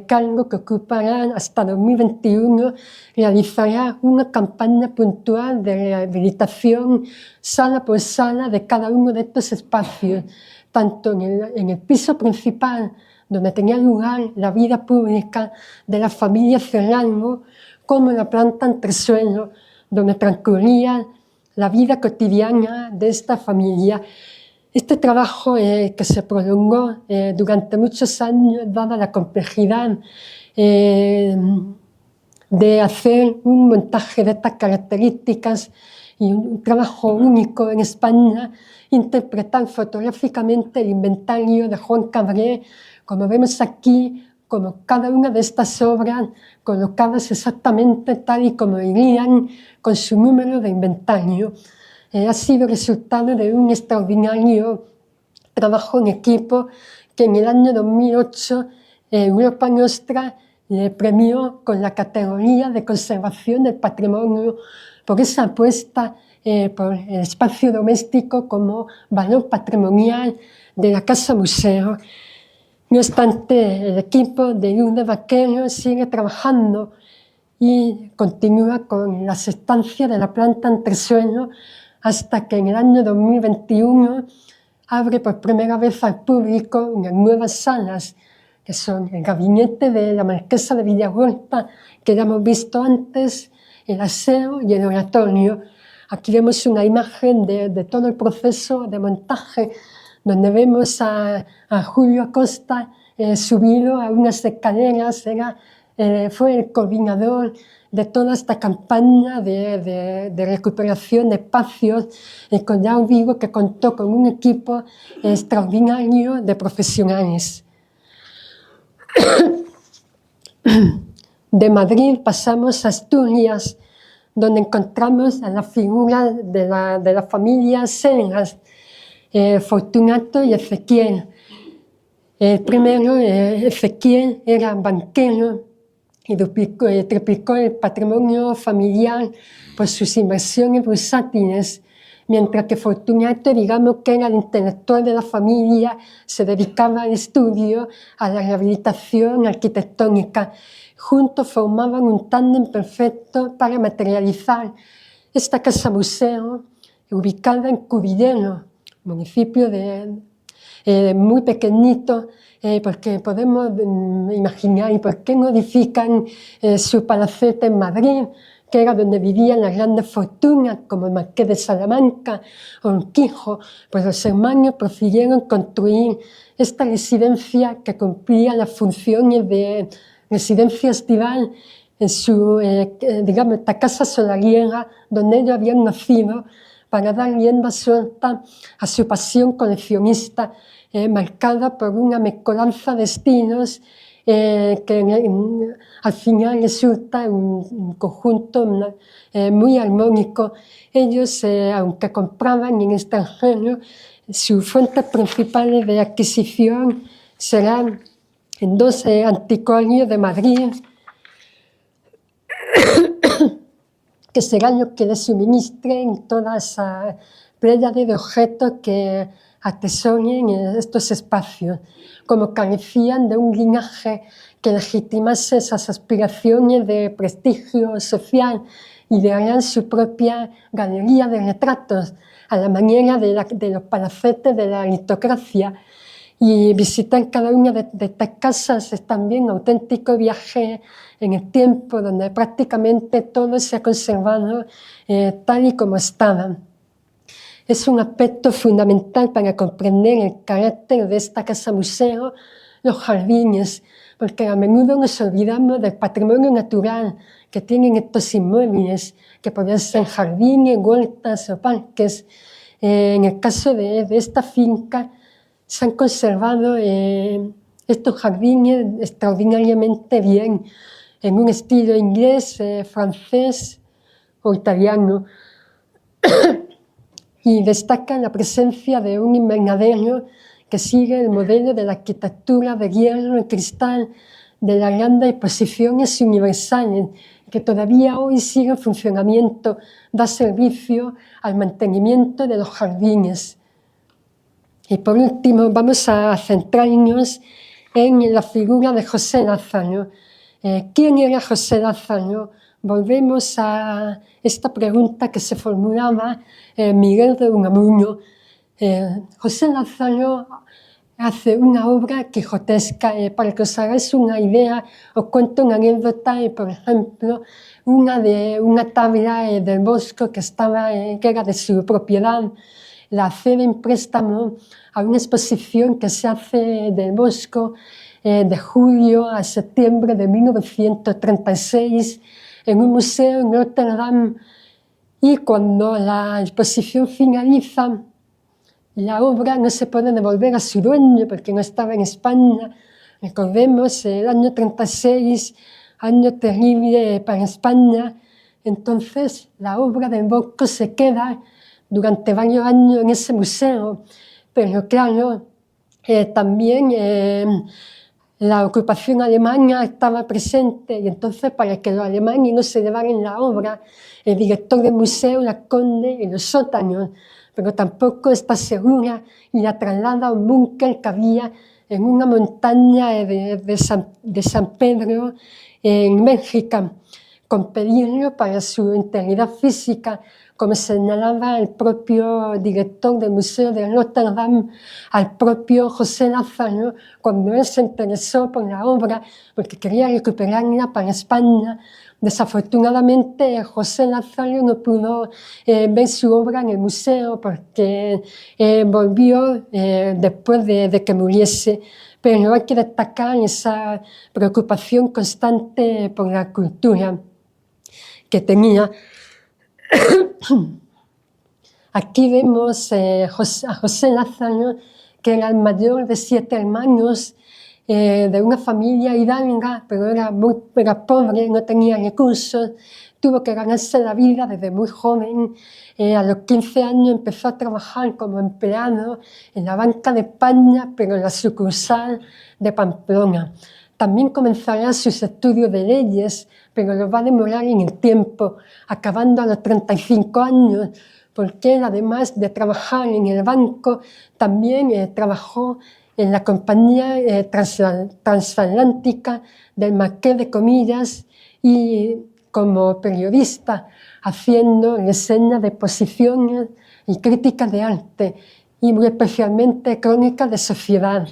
S2: cargo que ocupará hasta 2021, realizará una campaña puntual de rehabilitación sala por sala de cada uno de estos espacios, tanto en el piso principal, donde tenía lugar la vida pública de la familia Cerralbo, como en la planta entresuelo, donde transcurría la vida cotidiana de esta familia. Este trabajo que se prolongó durante muchos años, dada la complejidad de hacer un montaje de estas características y un trabajo único en España, interpretar fotográficamente el inventario de Juan Cabré, como vemos aquí, como cada una de estas obras colocadas exactamente tal y como irían con su número de inventario. Ha sido resultado de un extraordinario trabajo en equipo que en el año 2008 Europa Nostra le premió con la categoría de conservación del patrimonio por esa apuesta por el espacio doméstico como valor patrimonial de la Casa Museo. No obstante, el equipo de Lourdes Vaquero sigue trabajando y continúa con las estancias de la planta entresuelo hasta que en el año 2021 abre por primera vez al público unas nuevas salas, que son el gabinete de la marquesa de Villahuerta, que ya hemos visto antes, el aseo y el oratorio. Aquí vemos una imagen de todo el proceso de montaje, donde vemos a Julio Acosta subido a unas escaleras. Fue el coordinador de toda esta campaña de recuperación de espacios, con ya os digo que contó con un equipo extraordinario de profesionales. De Madrid pasamos a Asturias, donde encontramos a la figura de la familia Senras, Fortunato y Ezequiel. El primero, Ezequiel, era banquero y triplicó el patrimonio familiar por sus inversiones bursátiles, mientras que Fortunato, digamos que era el intelectual de la familia, se dedicaba al estudio, a la rehabilitación arquitectónica. Juntos formaban un tándem perfecto para materializar esta casa museo, ubicada en Cubilleno, municipio muy pequeñito, porque podemos imaginar, ¿y por qué no edifican su palacete en Madrid, que era donde vivían las grandes fortunas, como el Marqués de Salamanca o el Quijo? Pues los hermanos prefirieron construir esta residencia que cumplía las funciones de residencia estival en su, digamos, esta casa solariega donde ellos habían nacido, para dar rienda suelta a su pasión coleccionista, marcada por una mezcolanza de estilos que al final resulta un conjunto muy armónico. Ellos, aunque compraban en extranjero, sus fuentes principales de adquisición serán en dos anticuarios de Madrid, que serán los que les suministren toda esa pléyade de objetos que atesoren estos espacios, como carecían de un linaje que legitimase esas aspiraciones de prestigio social, idearían su propia galería de retratos, a la manera de los palacetes de la aristocracia. Y visitar cada una de estas casas es también un auténtico viaje en el tiempo, donde prácticamente todo se ha conservado tal y como estaba. Es un aspecto fundamental para comprender el carácter de esta casa museo, los jardines, porque a menudo nos olvidamos del patrimonio natural que tienen estos inmuebles, que podrían ser jardines, huertas o parques. En el caso de esta finca, se han conservado estos jardines extraordinariamente bien, en un estilo inglés, francés o italiano. Y destaca la presencia de un invernadero que sigue el modelo de la arquitectura de hierro y cristal de las grandes exposiciones universales, que todavía hoy sigue en funcionamiento, da servicio al mantenimiento de los jardines. Y por último, vamos a centrarnos en la figura de José Lázaro. ¿Quién era José Lázaro? Volvemos a esta pregunta que se formulaba Miguel de Unamuno. José Lázaro hace una obra quijotesca. Para que os hagáis una idea, os cuento una anécdota. Por ejemplo, una tabla del Bosco que era de su propiedad, la cede en préstamo a una exposición que se hace del Bosco de julio a septiembre de 1936 en un museo en Notre Dame, y cuando la exposición finaliza, la obra no se puede devolver a su dueño porque no estaba en España. Recordemos, el año 36, año terrible para España. Entonces, la obra de Bosco se queda durante varios años en ese museo. Pero claro, también la ocupación alemana estaba presente, y entonces, para que los alemanes no se llevaran la obra, el director del museo la esconde en los sótanos, pero tampoco está segura, y la traslada a un búnker que había en una montaña de San Pedro, en Bélgica, con peligro para su integridad física, como señalaba el propio director del Museo de Notre Dame al propio José Lázaro cuando él se interesó por la obra, porque quería recuperarla para España. Desafortunadamente, José Lázaro no pudo ver su obra en el museo porque volvió después de que muriese. Pero hay que destacar esa preocupación constante por la cultura que tenía. Aquí vemos a José Lázaro, que era el mayor de 7 hermanos, de una familia hidalga, pero era pobre, no tenía recursos, tuvo que ganarse la vida desde muy joven. A los 15 años empezó a trabajar como empleado en la Banca de España, pero en la sucursal de Pamplona. También comenzará sus estudios de leyes, pero lo va a demorar en el tiempo, acabando a los 35 años, porque él, además de trabajar en el banco, también trabajó en la compañía transatlántica del Marqués de Comillas, y como periodista, haciendo reseñas de exposiciones y críticas de arte, y muy especialmente crónicas de sociedad.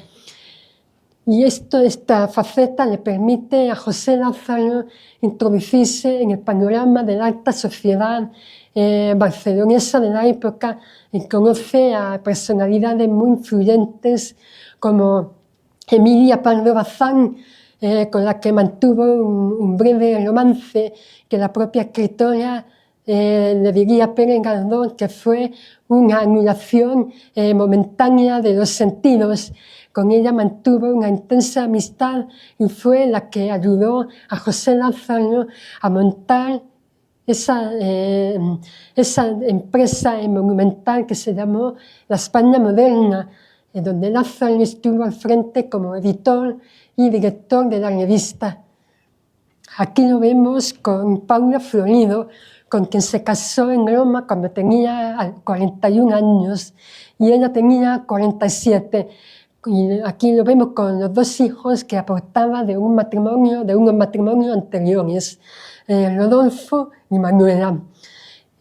S2: Y esta faceta le permite a José Lázaro introducirse en el panorama de la alta sociedad barcelonesa de la época, y conoce a personalidades muy influyentes como Emilia Pardo Bazán, con la que mantuvo un breve romance que la propia escritora le diría a Pérez Galdós que fue una anulación momentánea de los sentidos. Con ella mantuvo una intensa amistad y fue la que ayudó a José Lázaro a montar esa empresa monumental que se llamó La España Moderna, donde Lázaro estuvo al frente como editor y director de la revista. Aquí lo vemos con Paula Florido, con quien se casó en Roma cuando tenía 41 años y ella tenía 47. Y aquí lo vemos con los 2 hijos que aportaba de unos matrimonios anteriores, Rodolfo y Manuela.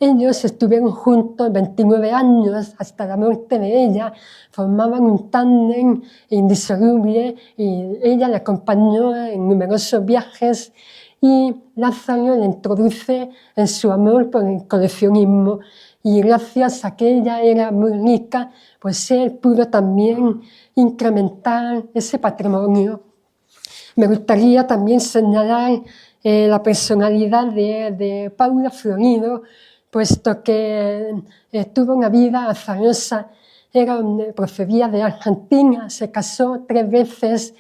S2: Ellos estuvieron juntos 29 años hasta la muerte de ella, formaban un tándem indisoluble, y ella le acompañó en numerosos viajes, y Lázaro le introduce en su amor por el coleccionismo, y gracias a que ella era muy rica, pues él pudo también incrementar ese patrimonio. Me gustaría también señalar la personalidad de Paula Florido, puesto que tuvo una vida azarosa. Procedía de Argentina, se casó 3 veces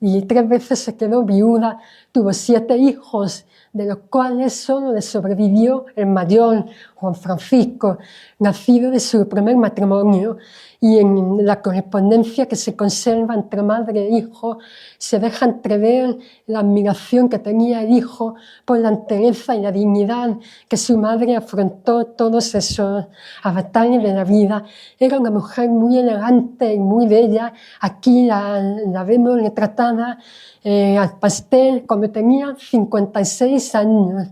S2: y 3 veces se quedó viuda. Tuvo 7 hijos, de los cuales solo le sobrevivió el mayor, Juan Francisco, nacido de su primer matrimonio. Y en la correspondencia que se conserva entre madre e hijo se deja entrever la admiración que tenía el hijo por la entereza y la dignidad que su madre afrontó todos esos avatares de la vida. Era una mujer muy elegante y muy bella. Aquí la vemos retratada al pastel cuando tenía 56 años.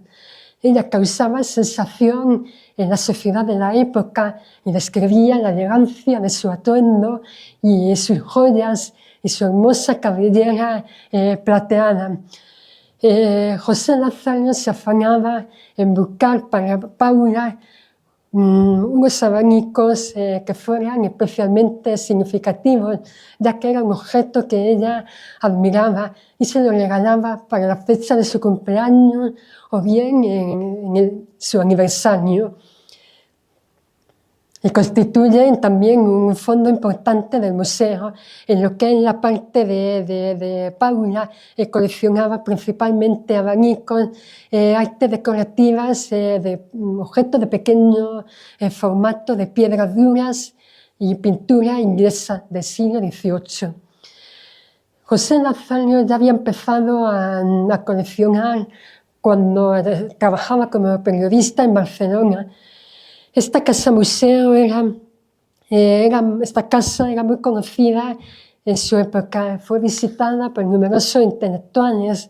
S2: Ella causaba sensación en la sociedad de la época y describía la elegancia de su atuendo y sus joyas y su hermosa cabellera plateada. José Lázaro se afanaba en buscar para Paula unos abanicos que fueran especialmente significativos, ya que era un objeto que ella admiraba y se lo regalaba para la fecha de su cumpleaños o bien en su aniversario. Y constituyen también un fondo importante del museo, en lo que es la parte de Paula, coleccionaba principalmente abanicos, artes decorativas, de objetos de pequeño formato, de piedras duras y pintura inglesa del siglo XVIII. José Nazario ya había empezado a coleccionar cuando trabajaba como periodista en Barcelona. Esta casa museo esta casa era muy conocida en su época, fue visitada por numerosos intelectuales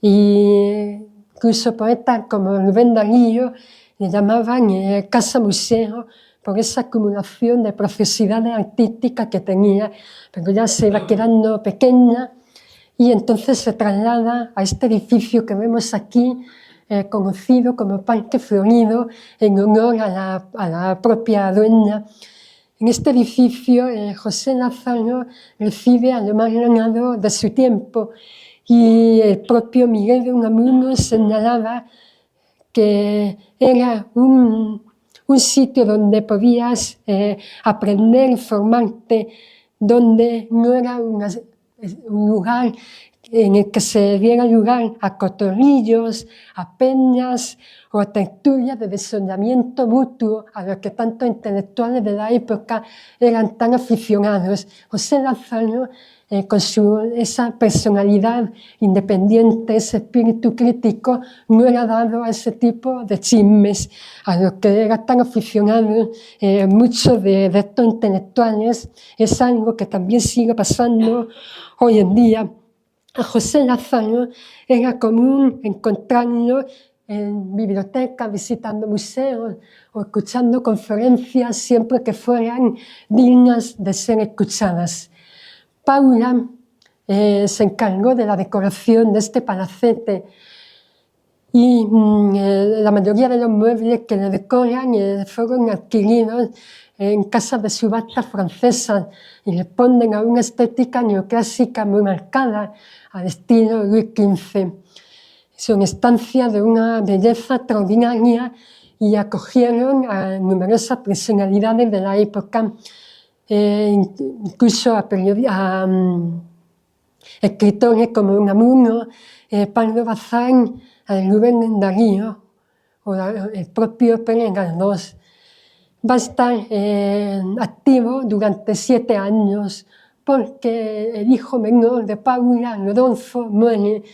S2: e incluso poetas como Rubén Darío le llamaban casa museo por esa acumulación de preciosidades artísticas que tenía, pero ya se iba quedando pequeña y entonces se traslada a este edificio que vemos aquí, conocido como Parque Florido, en honor a la propia dueña. En este edificio, José Nazario recibe a lo más ganado de su tiempo y el propio Miguel de Unamuno señalaba que era un sitio donde podías aprender, formarte, donde no era un lugar en el que se diera lugar a cotorrillos, a peñas o a tertulias de desollamiento mutuo a los que tantos intelectuales de la época eran tan aficionados. José Nazario, con esa personalidad independiente, ese espíritu crítico, no era dado a ese tipo de chismes, a los que eran tan aficionados muchos de estos intelectuales. Es algo que también sigue pasando hoy en día. A José Nazario era común encontrarlo en bibliotecas, visitando museos o escuchando conferencias siempre que fueran dignas de ser escuchadas. Paula se encargó de la decoración de este palacete y la mayoría de los muebles que le decoran fueron adquiridos en casas de subasta francesas y responden a una estética neoclásica muy marcada, al estilo Luis XV. Son estancias de una belleza extraordinaria y acogieron a numerosas personalidades de la época, incluso a escritores como Unamuno, Pardo Bazán, Rubén Darío o el propio Pérez Galdós. Va a estar activo durante 7 años porque el hijo menor de Paula, Rodolfo, muere,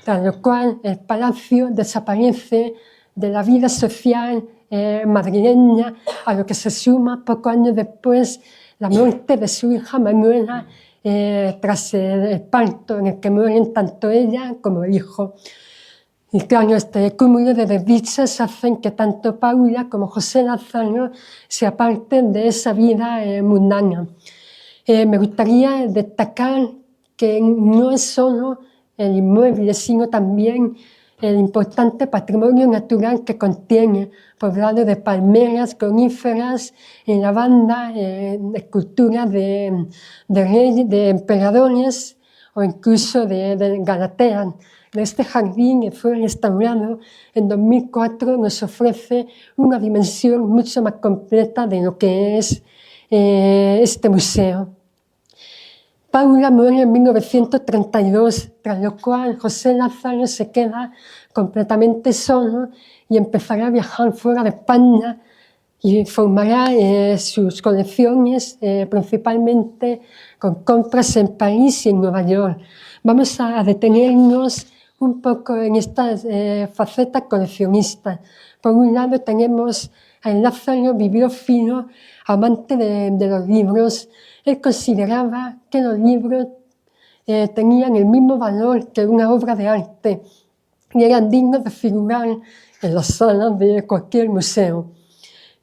S2: tras lo cual el palacio desaparece de la vida social madrileña, a lo que se suma pocos años después la muerte de su hija Manuela tras el parto en el que mueren tanto ella como el hijo. Y claro, este cúmulo de desdichas hacen que tanto Paula como José Nazario se aparten de esa vida mundana. Me gustaría destacar que no es solo el inmueble, sino también el importante patrimonio natural que contiene, poblado de palmeras, coníferas, en la banda, esculturas de reyes, de emperadores o incluso de Galatea. Este jardín que fue restaurado en 2004 nos ofrece una dimensión mucho más completa de lo que es este museo. Paula muere en 1932, tras lo cual José Nazario se queda completamente solo y empezará a viajar fuera de España y formará sus colecciones principalmente con compras en París y en Nueva York. Vamos a detenernos un poco en estas facetas coleccionistas. Por un lado tenemos a Nazario bibliófilo, amante de los libros. Él consideraba que los libros tenían el mismo valor que una obra de arte y eran dignos de figurar en las salas de cualquier museo.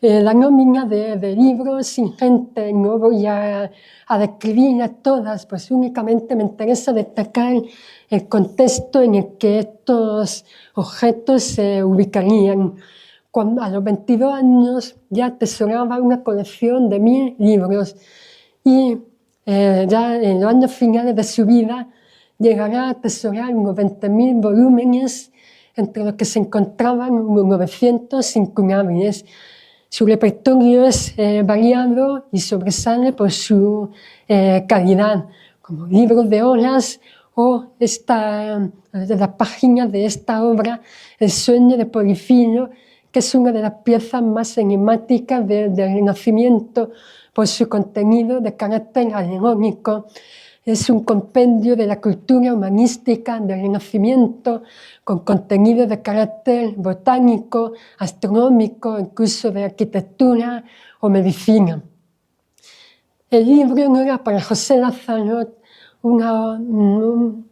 S2: La nómina de libros ingente, no voy a describirlas todas, pues únicamente me interesa destacar el contexto en el que estos objetos se ubicarían. Cuando, a los 22 años ya atesoraba una colección de 1000 libros y ya en los años finales de su vida llegará a atesorar unos 20.000 volúmenes, entre los que se encontraban unos 900 incunables. Su repertorio es variado y sobresale por su calidad, como libros de horas o de las páginas de esta obra, El sueño de Polifilo, que es una de las piezas más enigmáticas del Renacimiento por su contenido de carácter alegórico. Es un compendio de la cultura humanística del Renacimiento, con contenido de carácter botánico, astronómico, incluso de arquitectura o medicina. El libro no era para José Lázaro un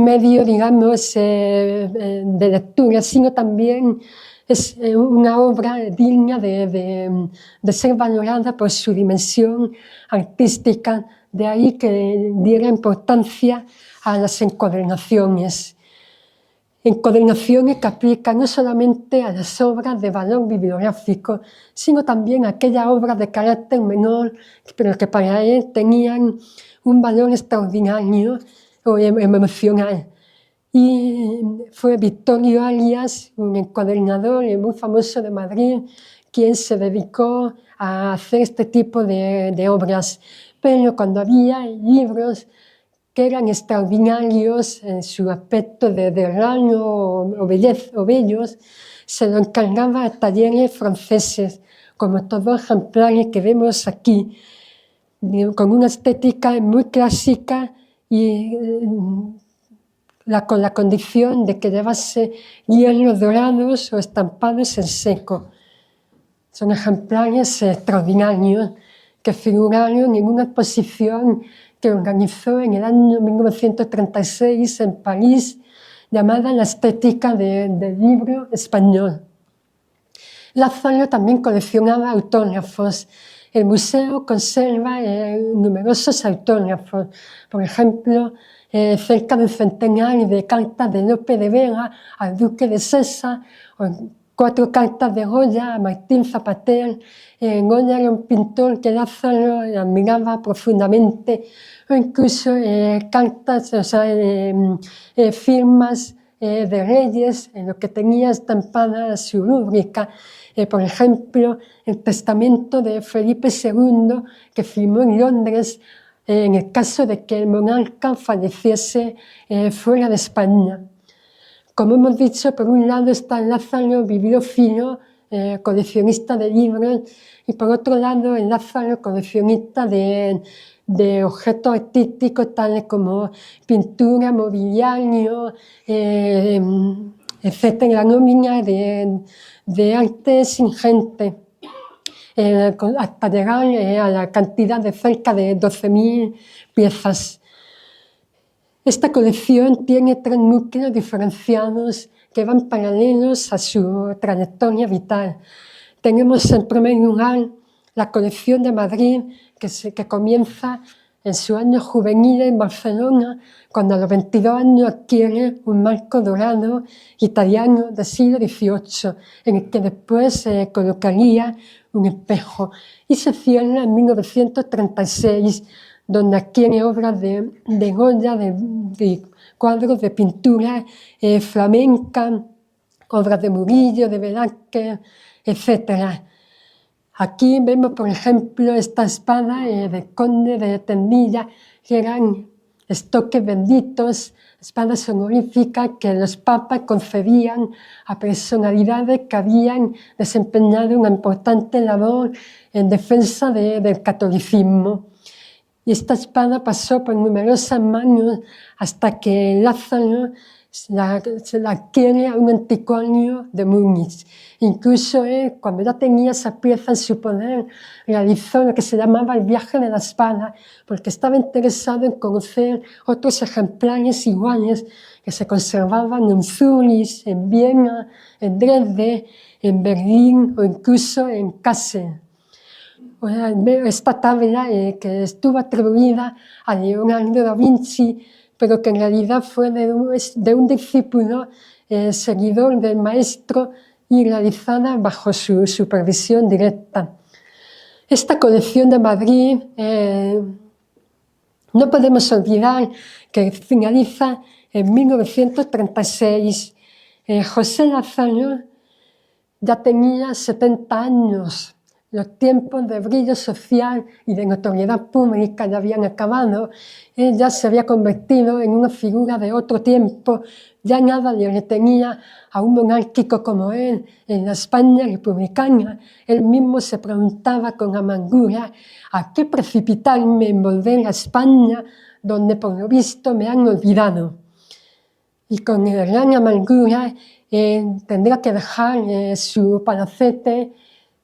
S2: medio, digamos, de lectura, sino también es una obra digna de ser valorada por su dimensión artística, de ahí que diera importancia a las encuadernaciones. Encuadernaciones que aplican no solamente a las obras de valor bibliográfico, sino también a aquellas obras de carácter menor, pero que para él tenían un valor extraordinario o emocional. Y fue Victorio Arias, un encuadernador muy famoso de Madrid, quien se dedicó a hacer este tipo de obras. Pero cuando había libros que eran extraordinarios en su aspecto de raro o bellos, se lo encargaba a talleres franceses, como estos dos ejemplares que vemos aquí, con una estética muy clásica y con la condición de que llevase hierros dorados o estampados en seco. Son ejemplares extraordinarios que figuraron en una exposición que organizó en el año 1936 en París, llamada La estética del libro español. Lázaro también coleccionaba autógrafos. El museo conserva numerosos autógrafos, por ejemplo, cerca del centenar de cartas de Lope de Vega al duque de Sesa, o 4 cartas de Goya a Martín Zapater. Goya era un pintor que Lázaro admiraba profundamente, o incluso cartas, o sea, firmas de reyes en lo que tenía estampada su rúbrica. Por ejemplo, el testamento de Felipe II, que firmó en Londres en el caso de que el monarca falleciese fuera de España. Como hemos dicho, por un lado está Lázaro bibliófilo, coleccionista de libros, y por otro lado el Lázaro coleccionista de objetos artísticos tales como pintura, mobiliario, etc. La nómina de arte es ingente, hasta llegar a la cantidad de cerca de 12.000 piezas. Esta colección tiene 3 núcleos diferenciados que van paralelos a su trayectoria vital. Tenemos en primer lugar la colección de Madrid, que comienza en su año juvenil en Barcelona, cuando a los 22 años adquiere un marco dorado italiano del siglo XVIII, en el que después se colocaría un espejo, y se cierra en 1936, donde adquiere obras de Goya, de cuadros de pintura flamenca, obras de Murillo, de Velázquez, etc. Aquí vemos, por ejemplo, esta espada del conde de Tendilla, que eran estoques benditos, espadas honoríficas que los papas concedían a personalidades que habían desempeñado una importante labor en defensa del catolicismo. Y esta espada pasó por numerosas manos hasta que Lázaro se la adquiere a un anticuario de Múnich. Incluso él, cuando ya tenía esa pieza en su poder, realizó lo que se llamaba el viaje de la espada, porque estaba interesado en conocer otros ejemplares iguales que se conservaban en Zúrich, en Viena, en Dresde, en Berlín o incluso en Kassel. Esta tabla que estuvo atribuida a Leonardo da Vinci, pero que en realidad fue de un discípulo seguidor del maestro y realizada bajo su supervisión directa. Esta colección de Madrid no podemos olvidar que finaliza en 1936. José Lázaro ya tenía 70 años. Los tiempos de brillo social y de notoriedad pública ya habían acabado. Él ya se había convertido en una figura de otro tiempo. Ya nada le retenía a un monárquico como él en la España republicana. Él mismo se preguntaba con amargura: ¿a qué precipitarme en volver a España, donde por lo visto me han olvidado? Y con gran amargura tendrá que dejar su palacete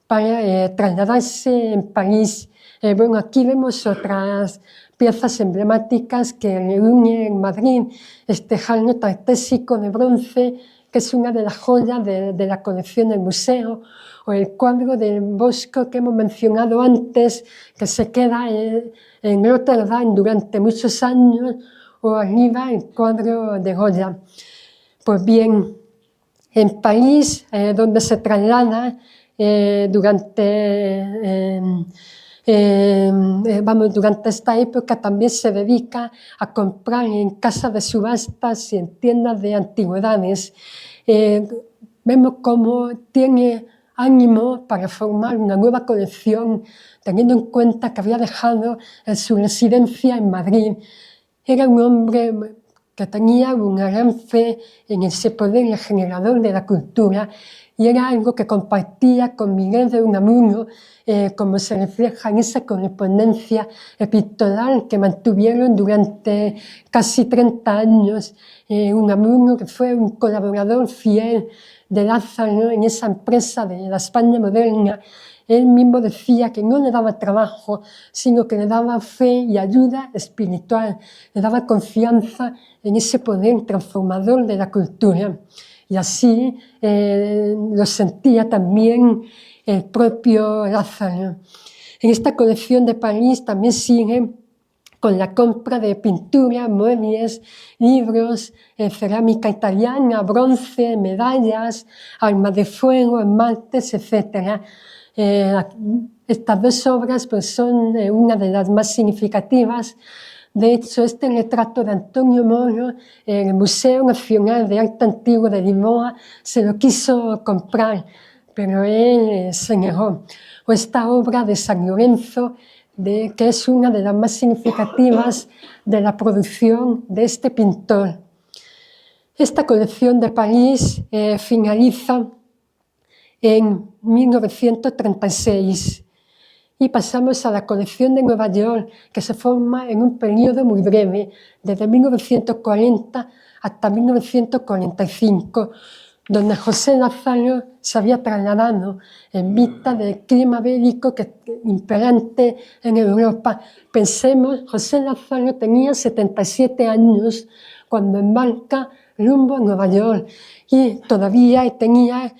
S2: para trasladarse en París. Bueno, aquí vemos otras piezas emblemáticas que reúne en Madrid este jarro tartésico de bronce, que es una de las joyas de la colección del museo, o el cuadro del Bosco que hemos mencionado antes, que se queda en Rotterdam durante muchos años, o arriba el cuadro de Goya. Pues bien, en París, donde se traslada durante esta época, también se dedica a comprar en casas de subastas y en tiendas de antigüedades. Vemos cómo tiene ánimo para formar una nueva colección, teniendo en cuenta que había dejado su residencia en Madrid. Era un hombre que tenía una gran fe en ese poder regenerador de la cultura, y era algo que compartía con Miguel de Unamuno, como se refleja en esa correspondencia epistolar que mantuvieron durante casi 30 años. Unamuno, que fue un colaborador fiel de Lázaro en esa empresa de la España moderna, él mismo decía que no le daba trabajo, sino que le daba fe y ayuda espiritual, le daba confianza en ese poder transformador de la cultura. Y así lo sentía también el propio Lázaro. En esta colección de París también sigue con la compra de pintura, muebles, libros, cerámica italiana, bronce, medallas, armas de fuego, esmaltes, etc. Estas dos obras pues, son una de las más significativas. De hecho, este retrato de Antonio Moro, el Museo Nacional de Arte Antiguo de Lisboa se lo quiso comprar, pero él se negó. O esta obra de San Lorenzo, que es una de las más significativas de la producción de este pintor. Esta colección de París finaliza en 1936. Y pasamos a la colección de Nueva York, que se forma en un periodo muy breve, desde 1940 hasta 1945, donde José Lázaro se había trasladado en vista del clima bélico imperante en Europa. Pensemos, José Lázaro tenía 77 años cuando embarca rumbo a Nueva York, y todavía tenía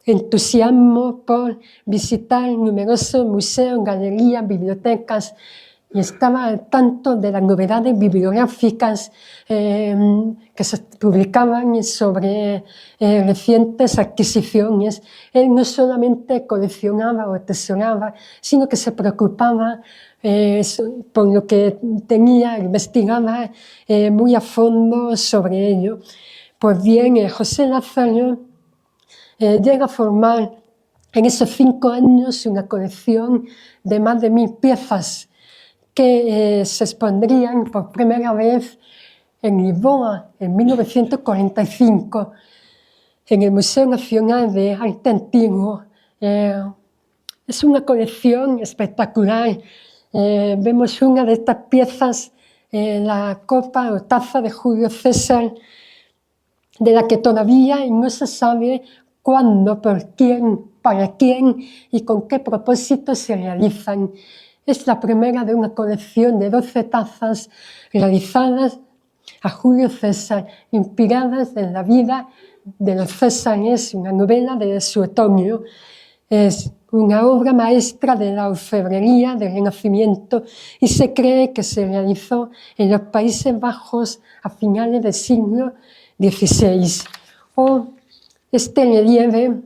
S2: entusiasmo por visitar numerosos museos, galerías, bibliotecas, y estaba al tanto de las novedades bibliográficas que se publicaban sobre recientes adquisiciones. Él no solamente coleccionaba o atesoraba, sino que se preocupaba por lo que tenía, investigaba muy a fondo sobre ello. Pues bien, José Lázaro llega a formar en esos 5 años una colección de más de 1000 piezas que se expondrían por primera vez en Lisboa en 1945 en el Museo Nacional de Arte Antiguo. Es una colección espectacular. Vemos una de estas piezas, la copa o taza de Julio César, de la que todavía no se sabe cuándo, por quién, para quién y con qué propósito se realizan. Es la primera de una colección de 12 tazas realizadas a Julio César, inspiradas en la vida de los Césares, una novela de Suetonio. Es una obra maestra de la orfebrería del Renacimiento y se cree que se realizó en los Países Bajos a finales del siglo XVI. O este relieve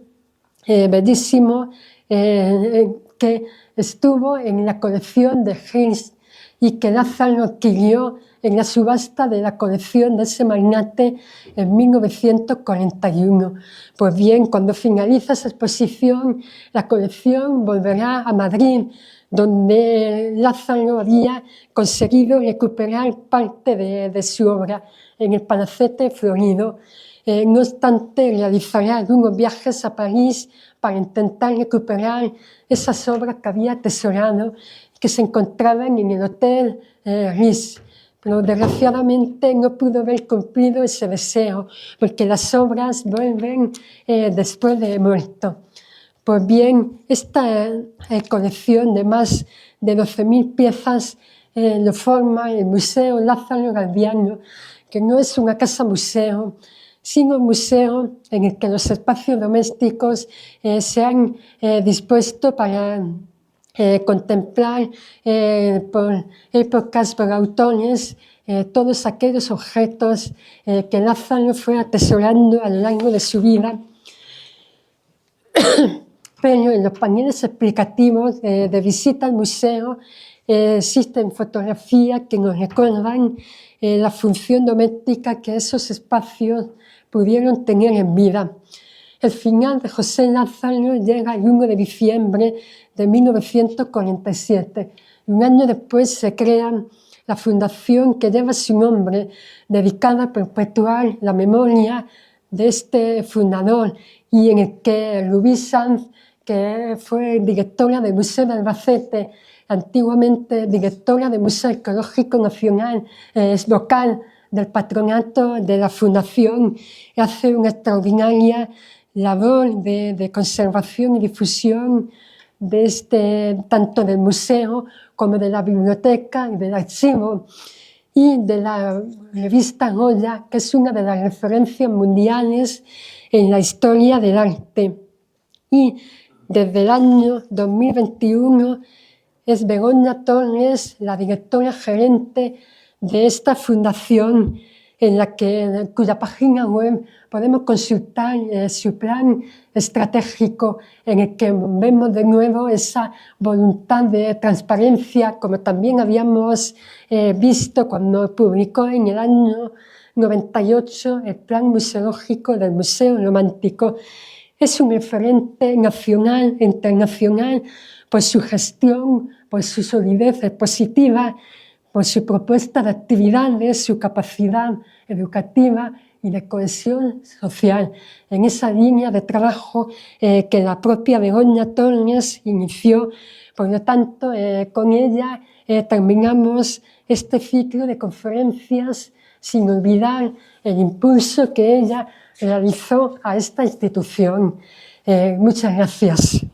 S2: bellísimo que estuvo en la colección de Hills y que Lázaro adquirió en la subasta de la colección de ese magnate en 1941. Pues bien, cuando finaliza esa exposición, la colección volverá a Madrid, donde Lázaro había conseguido recuperar parte de su obra en el Palacete Florido. No obstante, realizará algunos viajes a París para intentar recuperar esas obras que había atesorado, que se encontraban en el Hotel Ritz. Pero desgraciadamente no pudo ver cumplido ese deseo, porque las obras vuelven después de muerto. Pues bien, esta colección de más de 12.000 piezas lo forma el Museo Lázaro Galdiano, que no es una casa museo, sino un museo en el que los espacios domésticos se han dispuesto para contemplar por épocas, por autores, todos aquellos objetos que Lázaro fue atesorando a lo largo de su vida. Pero en los paneles explicativos de visita al museo existen fotografías que nos recuerdan la función doméstica que esos espacios pudieron tener en vida. El final de José Lázaro llega el 1 de diciembre de 1947. Un año después se crea la fundación que lleva su nombre, dedicada a perpetuar la memoria de este fundador, y en el que Luis Sanz, que fue directora del Museo de Albacete, antiguamente directora del Museo Arqueológico Nacional, es vocal del patronato de la fundación, y hace una extraordinaria labor de conservación y difusión de tanto del museo como de la biblioteca y del archivo, y de la revista Goya, que es una de las referencias mundiales en la historia del arte. Y desde el año 2021 es Begoña Torres la directora gerente de esta fundación, cuya página web podemos consultar su plan estratégico, en el que vemos de nuevo esa voluntad de transparencia, como también habíamos visto cuando publicó en el año 98 el plan museológico del Museo Romántico. Es un referente nacional e internacional por su gestión, por su solidez expositiva, por su propuesta de actividades, su capacidad educativa y de cohesión social, en esa línea de trabajo que la propia Begoña Torres inició. Por lo tanto, con ella terminamos este ciclo de conferencias sin olvidar el impulso que ella realizó a esta institución. Muchas gracias.